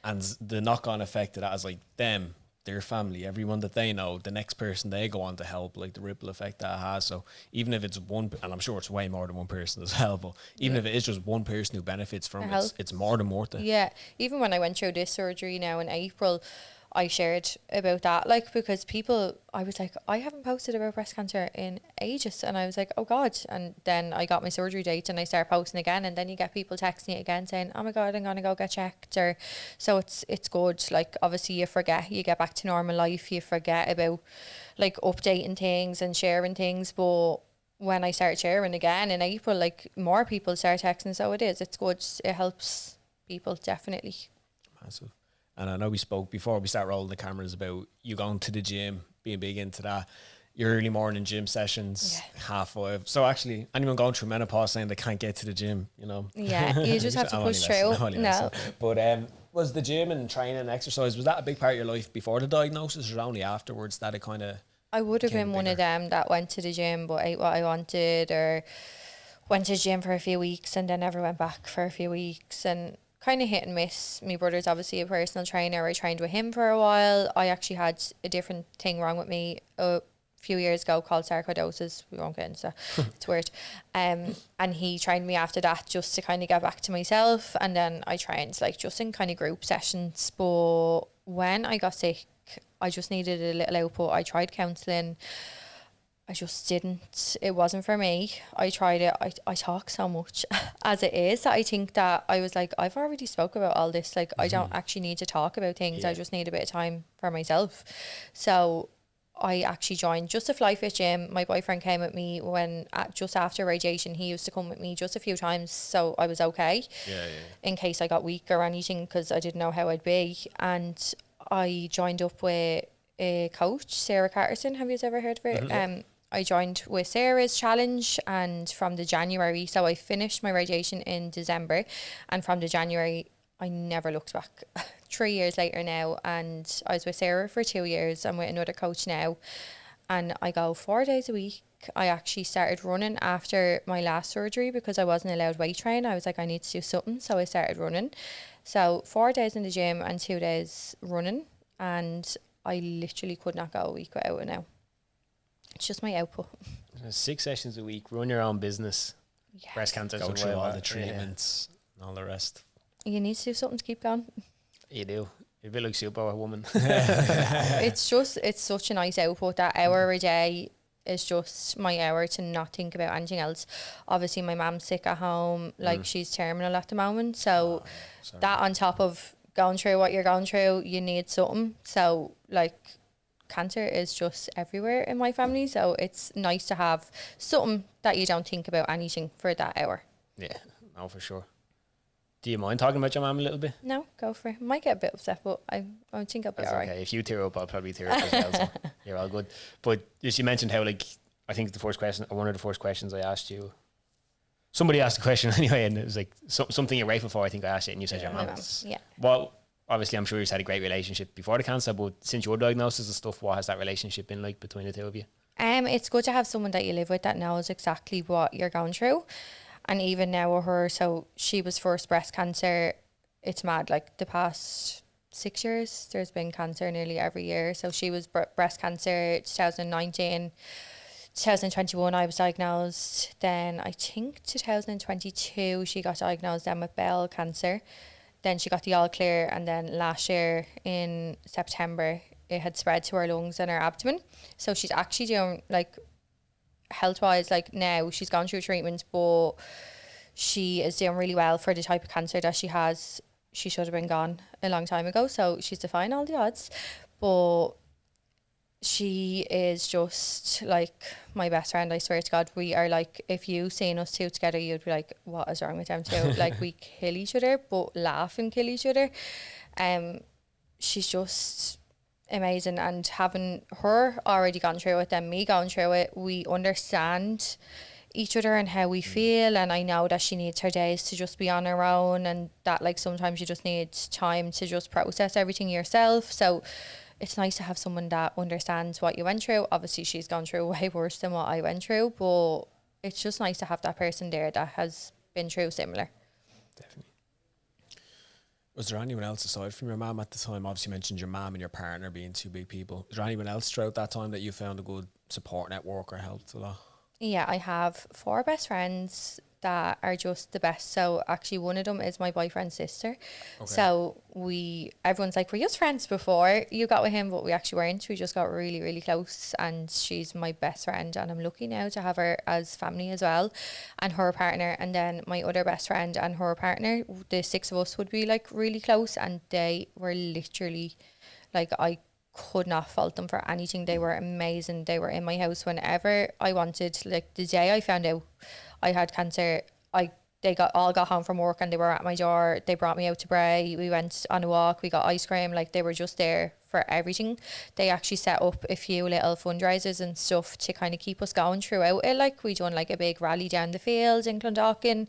and the knock-on effect of that is like them, their family, everyone that they know, the next person they go on to help, like the ripple effect that it has. So even if it's one, and I'm sure it's way more than one person as well, but even if it is just one person who benefits from it, it's more than worth it. Yeah, even when I went through this surgery now in April, I shared about that, like, because people, I was like, I haven't posted about breast cancer in ages, and I was like, oh God. And then I got my surgery date and I started posting again, and then you get people texting you again saying, oh my God, I'm gonna go get checked. Or so it's good. Like, obviously you forget, you get back to normal life, you forget about like updating things and sharing things, but when I started sharing again in April, like, more people start texting, so it's good. It helps people, definitely. Massive. And I know we spoke before we start rolling the cameras about you going to the gym, being big into that. Your early morning gym sessions, 5:30. So actually, anyone going through menopause saying they can't get to the gym, you know. Yeah, you just have to push through. No. But was the gym and training and exercise, was that a big part of your life before the diagnosis, or only afterwards that it kind of... I would have been one of them that went to the gym but ate what I wanted, or went to the gym for a few weeks and then never went back for a few weeks, and kind of hit and miss. My brother's obviously a personal trainer. I trained with him for a while. I actually had a different thing wrong with me a few years ago called sarcoidosis. We won't get into that. It's weird. And he trained me after that just to kind of get back to myself. And then I trained like just in kind of group sessions. But when I got sick, I just needed a little output. I tried counselling. I just didn't. It wasn't for me. I tried it. I talk so much as it is that I think that I was like, I've already spoke about all this. Like, I don't actually need to talk about things. I just need a bit of time for myself. So I actually joined just a Fly Fit gym. My boyfriend came with me when just after radiation. He used to come with me just a few times, so I was okay. In case I got weak or anything, because I didn't know how I'd be. And I joined up with a coach, Sarah Carterson. Have you ever heard of her? I joined with Sarah's challenge, and from the January, so I finished my radiation in December, and from the January I never looked back. 3 years later now, and I was with Sarah for 2 years. I'm with another coach now, and I go 4 days a week. I actually started running after my last surgery because I wasn't allowed weight train. I was like, I need to do something, so I started running. So 4 days in the gym and 2 days running, and I literally could not go a week without it now. It's just my output. 6 sessions a week, run your own business. Breast cancer, go through all the treatments and all the rest. You need to do something to keep going. You do. You're a bit like Superwoman. It's such a nice output. That hour a day is just my hour to not think about anything else. Obviously, my mum's sick at home. Like, she's terminal at the moment. So that on top of going through what you're going through, you need something. So, like, cancer is just everywhere in my family, so it's nice to have something that you don't think about anything for that hour. Yeah, no, for sure. Do you mind talking about your mum a little bit? No, go for it. Might get a bit upset, but I think I'll be That's alright. okay. If you tear up, I'll probably tear up as well. So you're all good. But just you mentioned how, like, I think the first question, or one of the first questions I asked you, somebody asked a question anyway, and it was like something you're grateful for. I think I asked it, and you said your My mum. mum, yeah. Well, obviously, I'm sure you've had a great relationship before the cancer, but since your diagnosis and stuff, what has that relationship been like between the two of you? It's good to have someone that you live with that knows exactly what you're going through. And even now with her, so she was first breast cancer. It's mad, like the past 6 years, there's been cancer nearly every year. So she was breast cancer 2019, 2021 I was diagnosed. Then I think 2022 she got diagnosed then with bowel cancer. Then she got the all clear, and then last year in September it had spread to her lungs and her abdomen. So she's actually doing, like, health wise, like now she's gone through treatment, but she is doing really well for the type of cancer that she has. She should have been gone a long time ago, so she's defying all the odds. But she is just like my best friend, I swear to God. We are like, if you seen us two together, you'd be like, what is wrong with them two? Like, we kill each other, but laugh and kill each other. She's just amazing, and having her already gone through it and me going through it, we understand each other and how we feel. And I know that she needs her days to just be on her own, and that, like, sometimes you just need time to just process everything yourself. So it's nice to have someone that understands what you went through. Obviously she's gone through way worse than what I went through, but it's just nice to have that person there that has been through similar. Definitely. Was there anyone else aside from your mum at the time? Obviously you mentioned your mum and your partner being two big people. Is there anyone else throughout that time that you found a good support network or helped a lot? Yeah, I have 4 best friends that are just the best. So actually one of them is my boyfriend's sister. Okay. So everyone's like, were you just friends before you got with him? But we actually weren't. We just got really, really close, and she's my best friend, and I'm lucky now to have her as family as well, and her partner. And then my other best friend and her partner, the 6 of us would be like really close, and they were literally like, I could not fault them for anything. They were amazing. They were in my house whenever I wanted. Like, the day I found out I had cancer, they got home from work and they were at my door. They brought me out to Bray. We went on a walk. We got ice cream. Like, they were just there for everything. They actually set up a few little fundraisers and stuff to kind of keep us going throughout it. Like, we done like a big rally down the field in Clondalkin.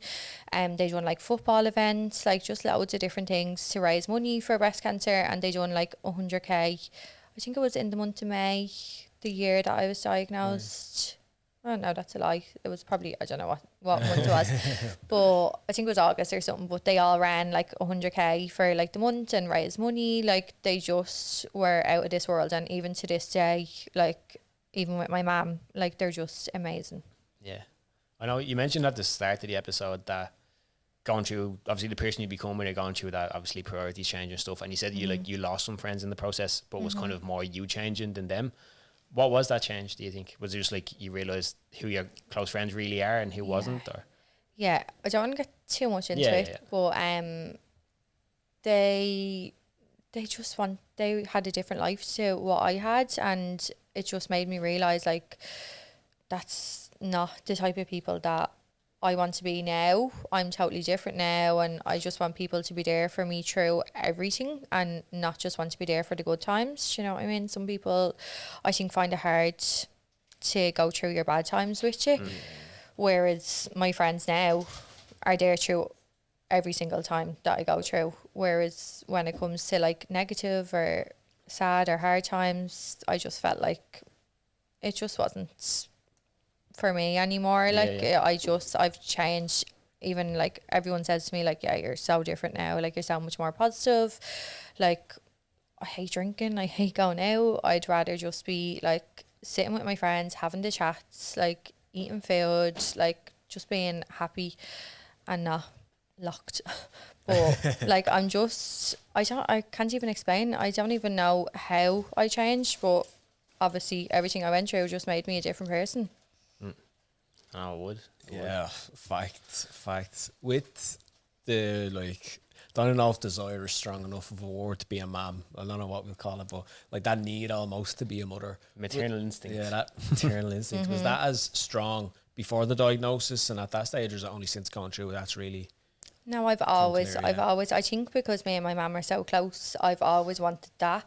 They done like football events, like just loads of different things to raise money for breast cancer. And they done like 100k. I think it was in the month of May, the year that I was diagnosed. Oh no, that's a lie. It was probably, I don't know what month it was, but I think it was August or something. But they all ran like 100k for like the month and raised money. Like, they just were out of this world. And even to this day, like, even with my mum, like, they're just amazing. Yeah, I know you mentioned at the start of the episode that going through, obviously the person you become when you're going through that, obviously priorities change and stuff. And you said you lost some friends in the process, but was kind of more you changing than them. What was that change, do you think? Was it just like you realised who your close friends really are and who wasn't? Or yeah, I don't want to get too much into it, but they had a different life to what I had, and it just made me realise, like, that's not the type of people that I want to be now. I'm totally different now, and I just want people to be there for me through everything, and not just want to be there for the good times. You know what I mean? Some people, I think, find it hard to go through your bad times with you, whereas my friends now are there through every single time that I go through. Whereas when it comes to like negative or sad or hard times, I just felt like it just wasn't for me anymore. I've changed. Even like everyone says to me, like, yeah, you're so different now, like, you're so much more positive. Like, I hate drinking, I hate going out. I'd rather just be like sitting with my friends, having the chats, like eating food, like just being happy and not locked. But like, I can't even explain. I don't even know how I changed, but obviously everything I went through just made me a different person. Oh, it would. Yeah, fact. With the, like, don't know if desire is strong enough of a word to be a mom. I don't know what we'll call it, but like that need almost to be a mother. Maternal instinct. Yeah, that maternal instinct. Was that as strong before the diagnosis and at that stage, or is it only since going through that's really? No, I've always, I think because me and my mum are so close, I've always wanted that.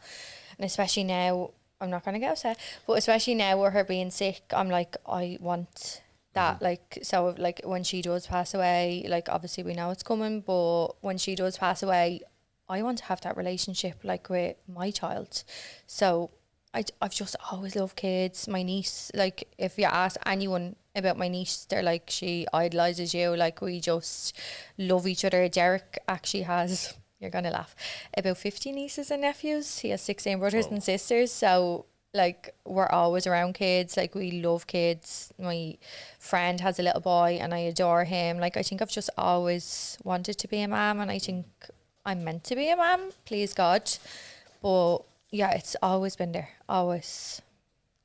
And especially now, I'm not going to get upset, but especially now with her being sick, I'm like, I want that. Like, so like when she does pass away, like obviously we know it's coming, but when she does pass away, I want to have that relationship like with my child. So I've just always loved kids. My niece, like if you ask anyone about my niece, they're like, she idolizes you. Like we just love each other. Derek actually has, you're gonna laugh, about 50 nieces and nephews. He has 16 brothers and sisters. So like we're always around kids. Like we love kids. My friend has a little boy and I adore him. Like I think I've just always wanted to be a mom, and I think I'm meant to be a mom, please God. But yeah, it's always been there, always.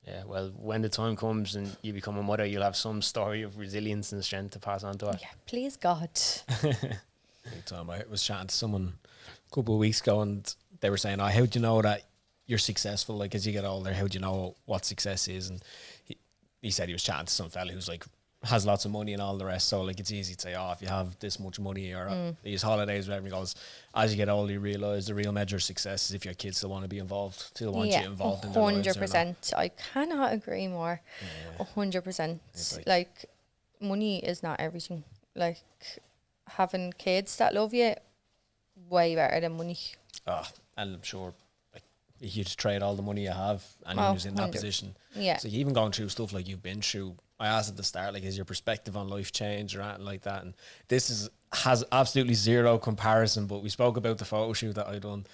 Yeah, well, when the time comes and you become a mother, you'll have some story of resilience and strength to pass on to her. Yeah, please God. Big time. I was chatting to someone a couple of weeks ago and they were saying, how do you know that you're successful? Like as you get older, how do you know what success is? And he said he was chatting to some fella who's like, has lots of money and all the rest, so like it's easy to say, if you have this much money or these holidays, whatever. He goes, as you get older, you realise the real measure of success is if your kids still want to be involved, still want you involved in their lives. 100%. I cannot agree more. 100%. Like money is not everything. Like having kids that love you, way better than money. And I'm sure like you just trade all the money you have, anyone who's in that position. Yeah. So even going through stuff like you've been through, I asked at the start, like, has your perspective on life changed or anything like that? And this has absolutely zero comparison, but we spoke about the photo shoot that I done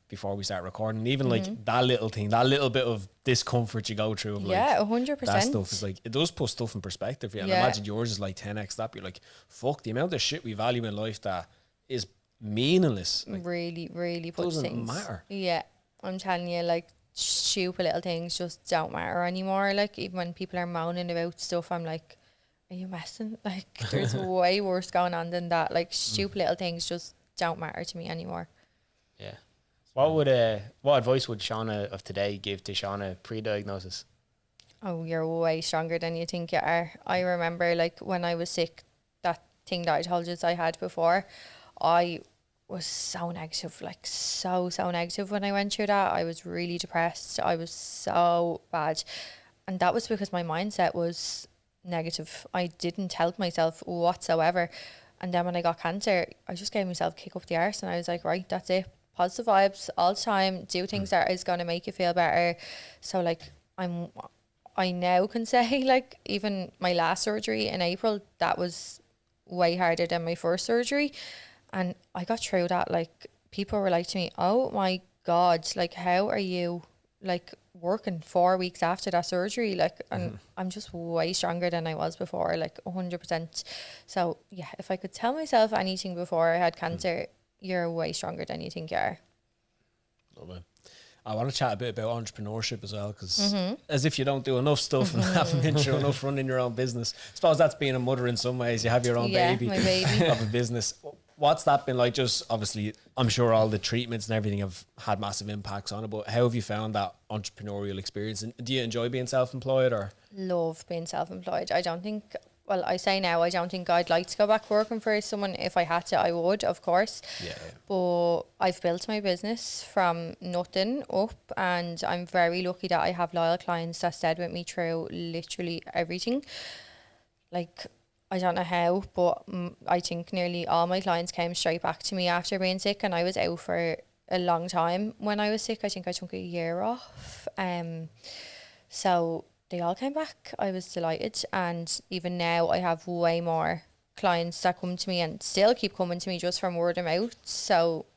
before we start recording. And even like that little thing, that little bit of discomfort you go through. Of, 100%. That stuff is like, it does put stuff in perspective. Yeah. And imagine yours is like 10x that. You're like, fuck, the amount of shit we value in life that is meaningless. Like, really, really puts doesn't things. matter. Yeah, I'm telling you, like, stupid little things just don't matter anymore. Like even when people are moaning about stuff, I'm like, are you messing? Like there's way worse going on than that. Like stupid little things just don't matter to me anymore. Yeah. What advice would Shauna of today give to Shauna pre-diagnosis? Oh, you're way stronger than you think you are. I remember like when I was sick, that thing that I told you I had before, I was so negative, like so negative when I went through that. I was really depressed. I was so bad. And that was because my mindset was negative. I didn't help myself whatsoever. And then when I got cancer, I just gave myself a kick up the arse and I was like, right, that's it. Positive vibes all the time. Do things that is going to make you feel better. So like I now can say like even my last surgery in April, that was way harder than my first surgery. And I got through that. Like people were like to me, oh my God, like how are you like working 4 weeks after that surgery? Like, and I'm just way stronger than I was before, like 100%. So yeah, if I could tell myself anything before I had cancer, you're way stronger than you think you are. Love it. I want to chat a bit about entrepreneurship as well, because as if you don't do enough stuff and haven't been through enough running your own business. I suppose that's being a mother in some ways. You have your own baby, my baby of a business. What's that been like? Just obviously, I'm sure all the treatments and everything have had massive impacts on it, but how have you found that entrepreneurial experience? And do you enjoy being self-employed or? Love being self-employed. I don't think, well, I say now, I don't think I'd like to go back working for someone. If I had to, I would, of course. Yeah. But I've built my business from nothing up, and I'm very lucky that I have loyal clients that stayed with me through literally everything. Like, I don't know how, but I think nearly all my clients came straight back to me after being sick, and I was out for a long time when I was sick. I think I took a year off. So they all came back. I was delighted, and even now I have way more clients that come to me and still keep coming to me just from word of mouth. So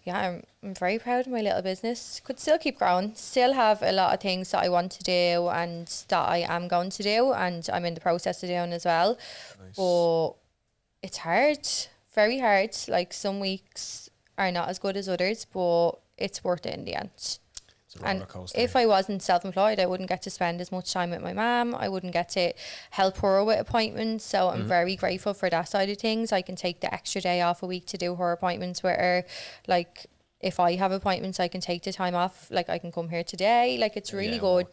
yeah, I'm very proud of my little business. Could still keep growing, still have a lot of things that I want to do and that I am going to do, and I'm in the process of doing as well. Nice. But it's hard, very hard. Like some weeks are not as good as others, but it's worth it in the end. It's a roller coaster. If I wasn't self-employed, I wouldn't get to spend as much time with my mum. I wouldn't get to help her with appointments. So I'm very grateful for that side of things. I can take the extra day off a week to do her appointments with her. Like, if I have appointments, I can take the time off. Like, I can come here today. Like, it's really good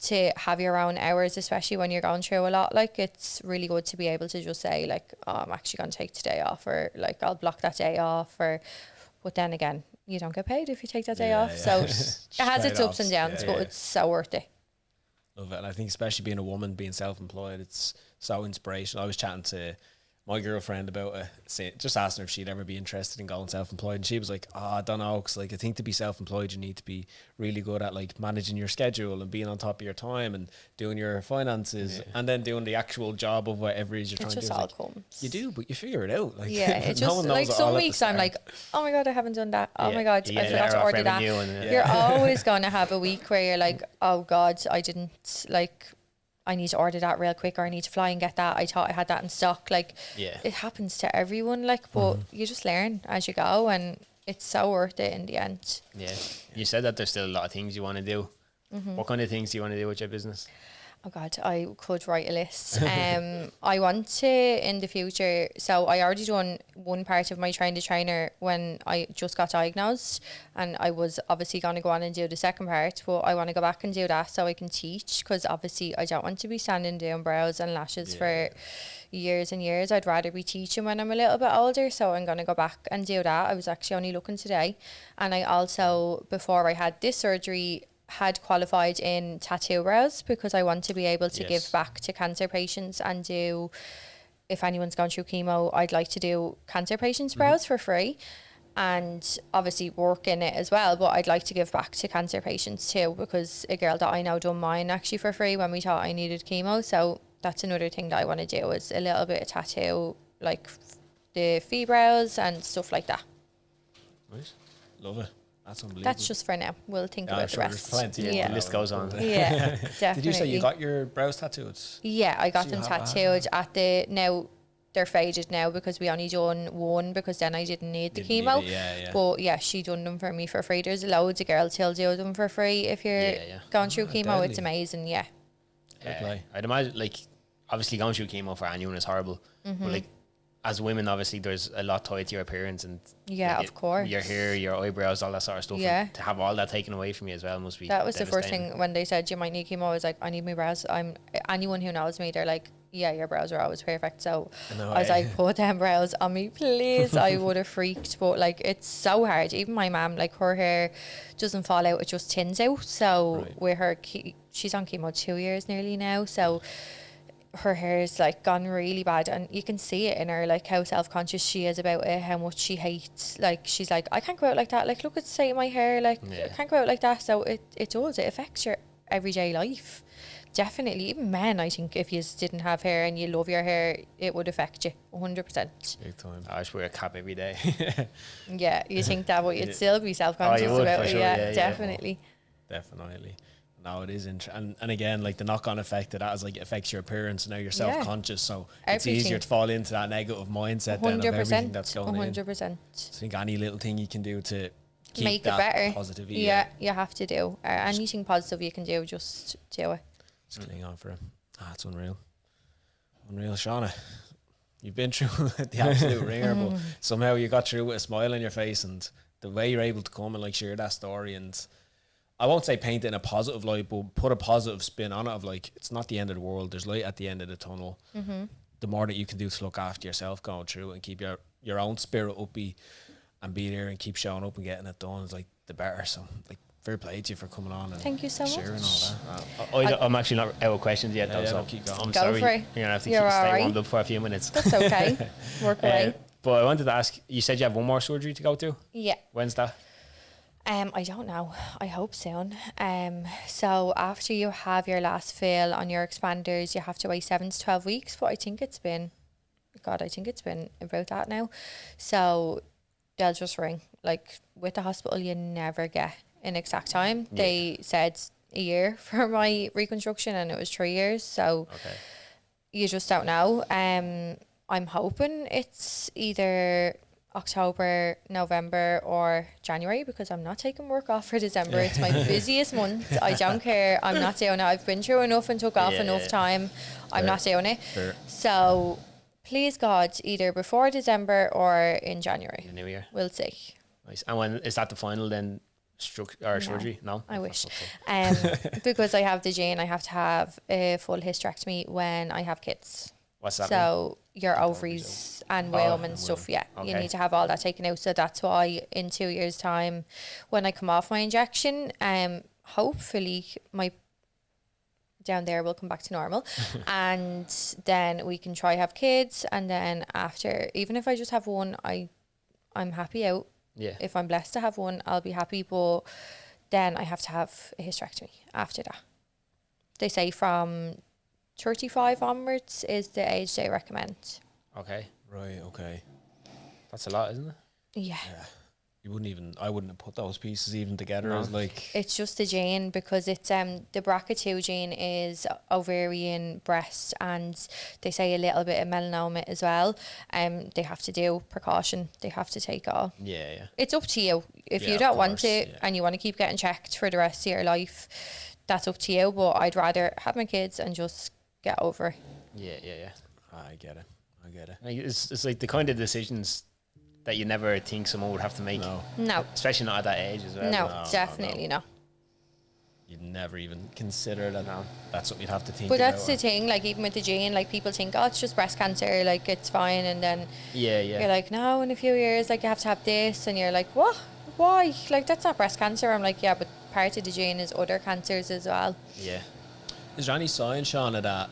to have your own hours, especially when you're going through a lot. Like, it's really good to be able to just say, like, oh, I'm actually going to take today off, or like, I'll block that day off, or, but then again, you don't get paid if you take that day off. So it has its ups and downs, but it's so worth it. Love it. And I think especially being a woman, being self-employed, it's so inspirational. I was chatting to my girlfriend about it, just asking her if she'd ever be interested in going self-employed, and she was like, oh, I don't know, because like I think to be self-employed you need to be really good at like managing your schedule and being on top of your time and doing your finances and then doing the actual job of whatever it is you're trying to do. It just all comes. You do, but you figure it out. Like, yeah, it's just like some weeks I'm like, oh my god, I haven't done that. Oh my god, I forgot to order that. You're always going to have a week where you're like, oh god, I didn't, like, I need to order that real quick, or I need to fly and get that. I thought I had that in stock. Like, it happens to everyone, like, but you just learn as you go, and it's so worth it in the end. Yeah. You said that there's still a lot of things you want to do. What kind of things do you want to do with your business? Oh God, I could write a list. I want to in the future. So I already done one part of my train the trainer when I just got diagnosed, and I was obviously going to go on and do the second part, but I want to go back and do that so I can teach, because obviously I don't want to be standing doing brows and lashes for years and years. I'd rather be teaching when I'm a little bit older, so I'm going to go back and do that. I was actually only looking today, and I also, before I had this surgery, had qualified in tattoo brows, because I want to be able to give back to cancer patients and do, if anyone's gone through chemo, I'd like to do cancer patients' brows for free, and obviously work in it as well, but I'd like to give back to cancer patients too, because a girl that I know done mine actually for free when we thought I needed chemo. So that's another thing that I want to do, is a little bit of tattoo, like the fee brows and stuff like that. Nice. Love it. That's unbelievable. That's just for now. We'll think about the rest. Plenty. The list goes on. Yeah, definitely. Did you say you got your brows tattooed? Yeah, I got them tattooed at the, now they're faded now because we only done one, because then I didn't need the chemo. But yeah, she done them for me for free. There's loads of girls who'll do them for free if you're going through chemo. Deadly. It's amazing. Yeah. I'd imagine, like, obviously going through chemo for anyone is horrible, but like, as women, obviously there's a lot tied to your appearance, and like, of course, your hair, your eyebrows, all that sort of stuff. Yeah. And to have all that taken away from you as well must be. That was the first thing when they said you might need chemo. I was like, I need my brows. Anyone who knows me, they're like, yeah, your brows are always perfect. So I was like, put them brows on me, please. I would have freaked, but like, it's so hard. Even my mum, like, her hair doesn't fall out; it just thins out. So with her, she's on chemo 2 years nearly now. So her hair's like gone really bad, and you can see it in her, like how self-conscious she is about it, how much she hates, like, she's like, I can't go out like that, like, look at the state of my hair, like, I can't go out like that. So it does, it affects your everyday life, definitely. Even men, I think, if you didn't have hair and you love your hair, it would affect you 100%. Big time. I just wear a cap every day. Yeah, you think that, but you'd still be self-conscious about it. Sure, yeah, definitely. Definitely. No, it is and again, like, the knock-on effect of that is like it affects your appearance. Now you're self-conscious, so it's easier to fall into that negative mindset then of everything that's going 100%. in. So I think any little thing you can do to keep make that it better, positivity. yeah, you have to do anything positive you can do, just do it. Just cling on for it. It's unreal, Shauna. You've been through the absolute ringer, but somehow you got through with a smile on your face, and the way you're able to come and like share that story, and I won't say paint it in a positive light, but put a positive spin on it of like, it's not the end of the world. There's light at the end of the tunnel. The more that you can do to look after yourself going through and keep your own spirit upbeat and be there and keep showing up and getting it done is like the better. So like, fair play to you for coming on and thank you so sharing much. all that. I'm actually not out of questions yet, though. So keep going. I'm Go sorry. for it. You're gonna have to You're stay alright. warmed up for a few minutes. That's okay. Work away. But I wanted to ask, you said you have one more surgery to go to. Yeah. When's that? I don't know. I hope soon. So after you have your last fill on your expanders, you have to wait 7 to 12 weeks. But I think it's been about that now. So they'll just ring. Like, with the hospital, you never get an exact time. Yeah. They said a year for my reconstruction, and it was 3 years. So you just don't know. I'm hoping it's either October, November, or January, because I'm not taking work off for December. It's my busiest month. I don't care. I'm not doing it. I've been through enough and took off enough time. I'm not doing it. Fair. So please God, either before December or in January. The new year. We'll see. Nice. And when is that the final then? Surgery? No, I wish. Because I have the gene, I have to have a full hysterectomy when I have kids. What's that? So your ovaries and womb and stuff, yeah. You need to have all that taken out. So that's why in 2 years' time, when I come off my injection, hopefully my down there will come back to normal. And then we can try have kids. And then after, even if I just have one, I'm happy out. Yeah. If I'm blessed to have one, I'll be happy. But then I have to have a hysterectomy after that. They say from 35 onwards is the age they recommend. Okay. Right, okay. That's a lot, isn't it? Yeah. I wouldn't have put those pieces even together as like... It's just the gene, because it's the BRCA2 gene is ovarian, breast, and they say a little bit of melanoma as well. They have to do precaution. They have to take all. Yeah. It's up to you. If Yeah, you of don't want course, it and you want to keep getting checked for the rest of your life, that's up to you. But I'd rather have my kids and just get over it. Yeah. I get it. Like, it's like the kind of decisions that you never think someone would have to make. No. Especially not at that age as well. No, definitely not. You'd never even consider that. No. That's something you'd have to think But about. that's the thing, like even with the gene, like people think, oh, it's just breast cancer, like it's fine, and then you're like, no, in a few years, like you have to have this, and you're like, what? Why? Like that's not breast cancer. I'm like, yeah, but part of the gene is other cancers as well. Yeah. Is there any sign, Shauna, that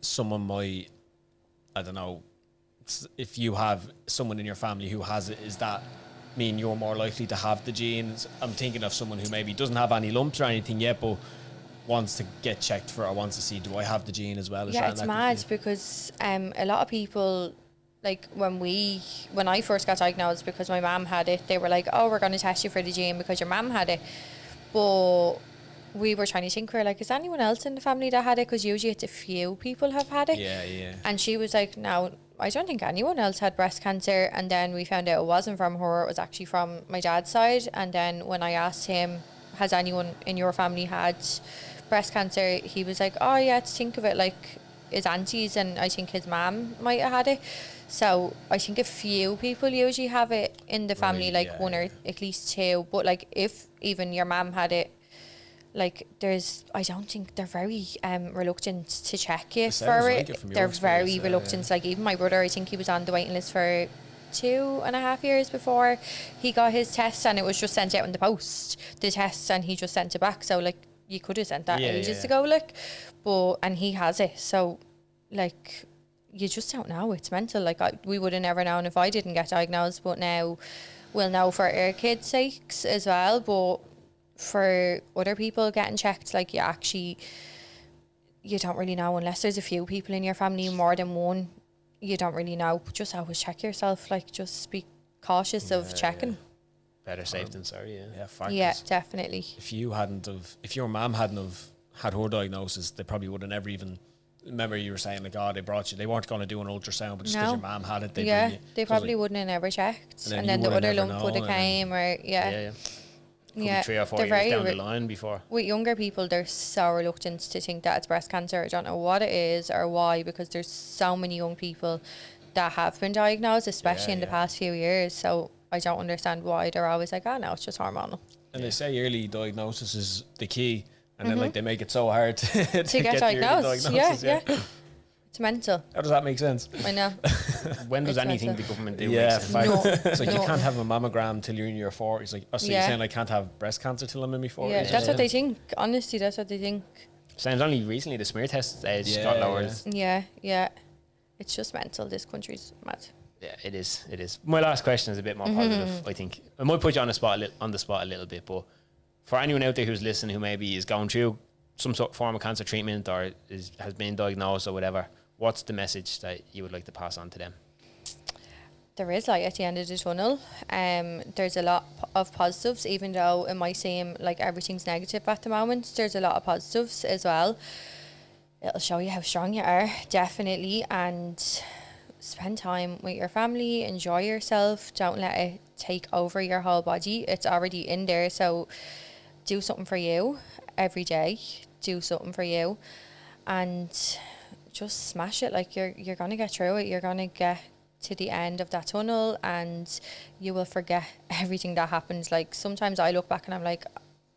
someone might, I don't know, if you have someone in your family who has it, is that mean you're more likely to have the genes? I'm thinking of someone who maybe doesn't have any lumps or anything yet, but wants to get checked for, or wants to see, do I have the gene as well? Yeah, it's mad because a lot of people, like when I first got diagnosed, because my mum had it, they were like, oh, we're going to test you for the gene because your mum had it. But we were trying to think, we're like, is anyone else in the family that had it? Because usually it's a few people have had it. Yeah. And she was like, no, I don't think anyone else had breast cancer. And then we found out it wasn't from her, it was actually from my dad's side. And then when I asked him, has anyone in your family had breast cancer, he was like, oh yeah, to think of it, like his aunties and I think his mum might have had it. So I think a few people usually have it in the family, one or at least two. But like if even your mum had it, like I don't think they're very reluctant to check you for it. They're very reluctant. Like even my brother, I think he was on the waiting list for 2.5 years before he got his test, and it was just sent out in the post, the test, and he just sent it back. So like you could have sent that ages ago, like, and he has it. So like you just don't know. It's mental. Like we would have never known if I didn't get diagnosed, but now we'll know for our kids' sakes as well. But for other people getting checked, like you don't really know unless there's a few people in your family, more than one. You don't really know. Just always check yourself. Like just be cautious of checking. Better safe than sorry. Yeah, definitely. If your mum hadn't have had her diagnosis, they probably would have never even. Remember you were saying like, oh, they weren't going to do an ultrasound, but just because your mum had it, they probably wouldn't have never checked, and then the other lump would have came, or Could be 3 or 4 years down the line before. With younger people, they're so reluctant to think that it's breast cancer. I don't know what it is or why, because there's so many young people that have been diagnosed, especially in the past few years. So I don't understand why they're always like, oh no, it's just hormonal. And they say early diagnosis is the key, and then like they make it so hard to get diagnosed. Yeah. It's mental. How does that make sense? I know. When does anything the government do? Yeah, it's like you can't have a mammogram till you're in your 40s. Like, so you're saying I can't have breast cancer till I'm in my 40s? Yeah, that's what they think. Honestly, that's what they think. Sounds only recently the smear test age got lowered. Yeah. It's just mental. This country's mad. Yeah, it is. My last question is a bit more positive, I think. I might put you on the spot a little bit, but for anyone out there who's listening who maybe is going through some sort of form of cancer treatment or has been diagnosed or whatever, what's the message that you would like to pass on to them? There is light at the end of the tunnel. There's a lot of positives, even though it might seem like everything's negative at the moment. There's a lot of positives as well. It'll show you how strong you are, definitely. And spend time with your family, enjoy yourself, don't let it take over your whole body. It's already in there, so do something for you every day. Do something for you, and just smash it. Like you're gonna get through it. You're gonna get to the end of that tunnel, and you will forget everything that happens. Like sometimes I look back and I'm like,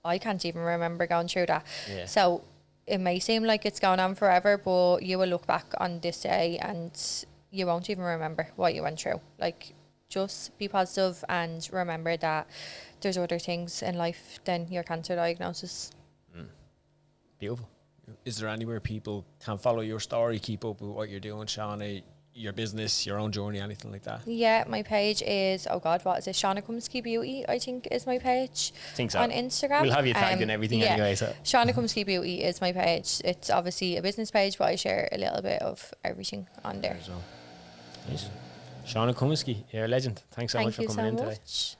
I can't even remember going through that. Yeah. So it may seem like it's going on forever, but you will look back on this day and you won't even remember what you went through. Like, just be positive and remember that there's other things in life than your cancer diagnosis. Beautiful. Is there anywhere people can follow your story, keep up with what you're doing, Shauna, your business, your own journey, anything like that? Yeah, my page is, oh God, what is it? Shauna Comiskey Beauty, I think, is my page. Think so. On Instagram. We'll have you tagged and everything anyway. So Shauna Comiskey Beauty is my page. It's obviously a business page, but I share a little bit of everything on there. Shauna Comiskey, you're a legend. Thanks so much for coming in today. Much.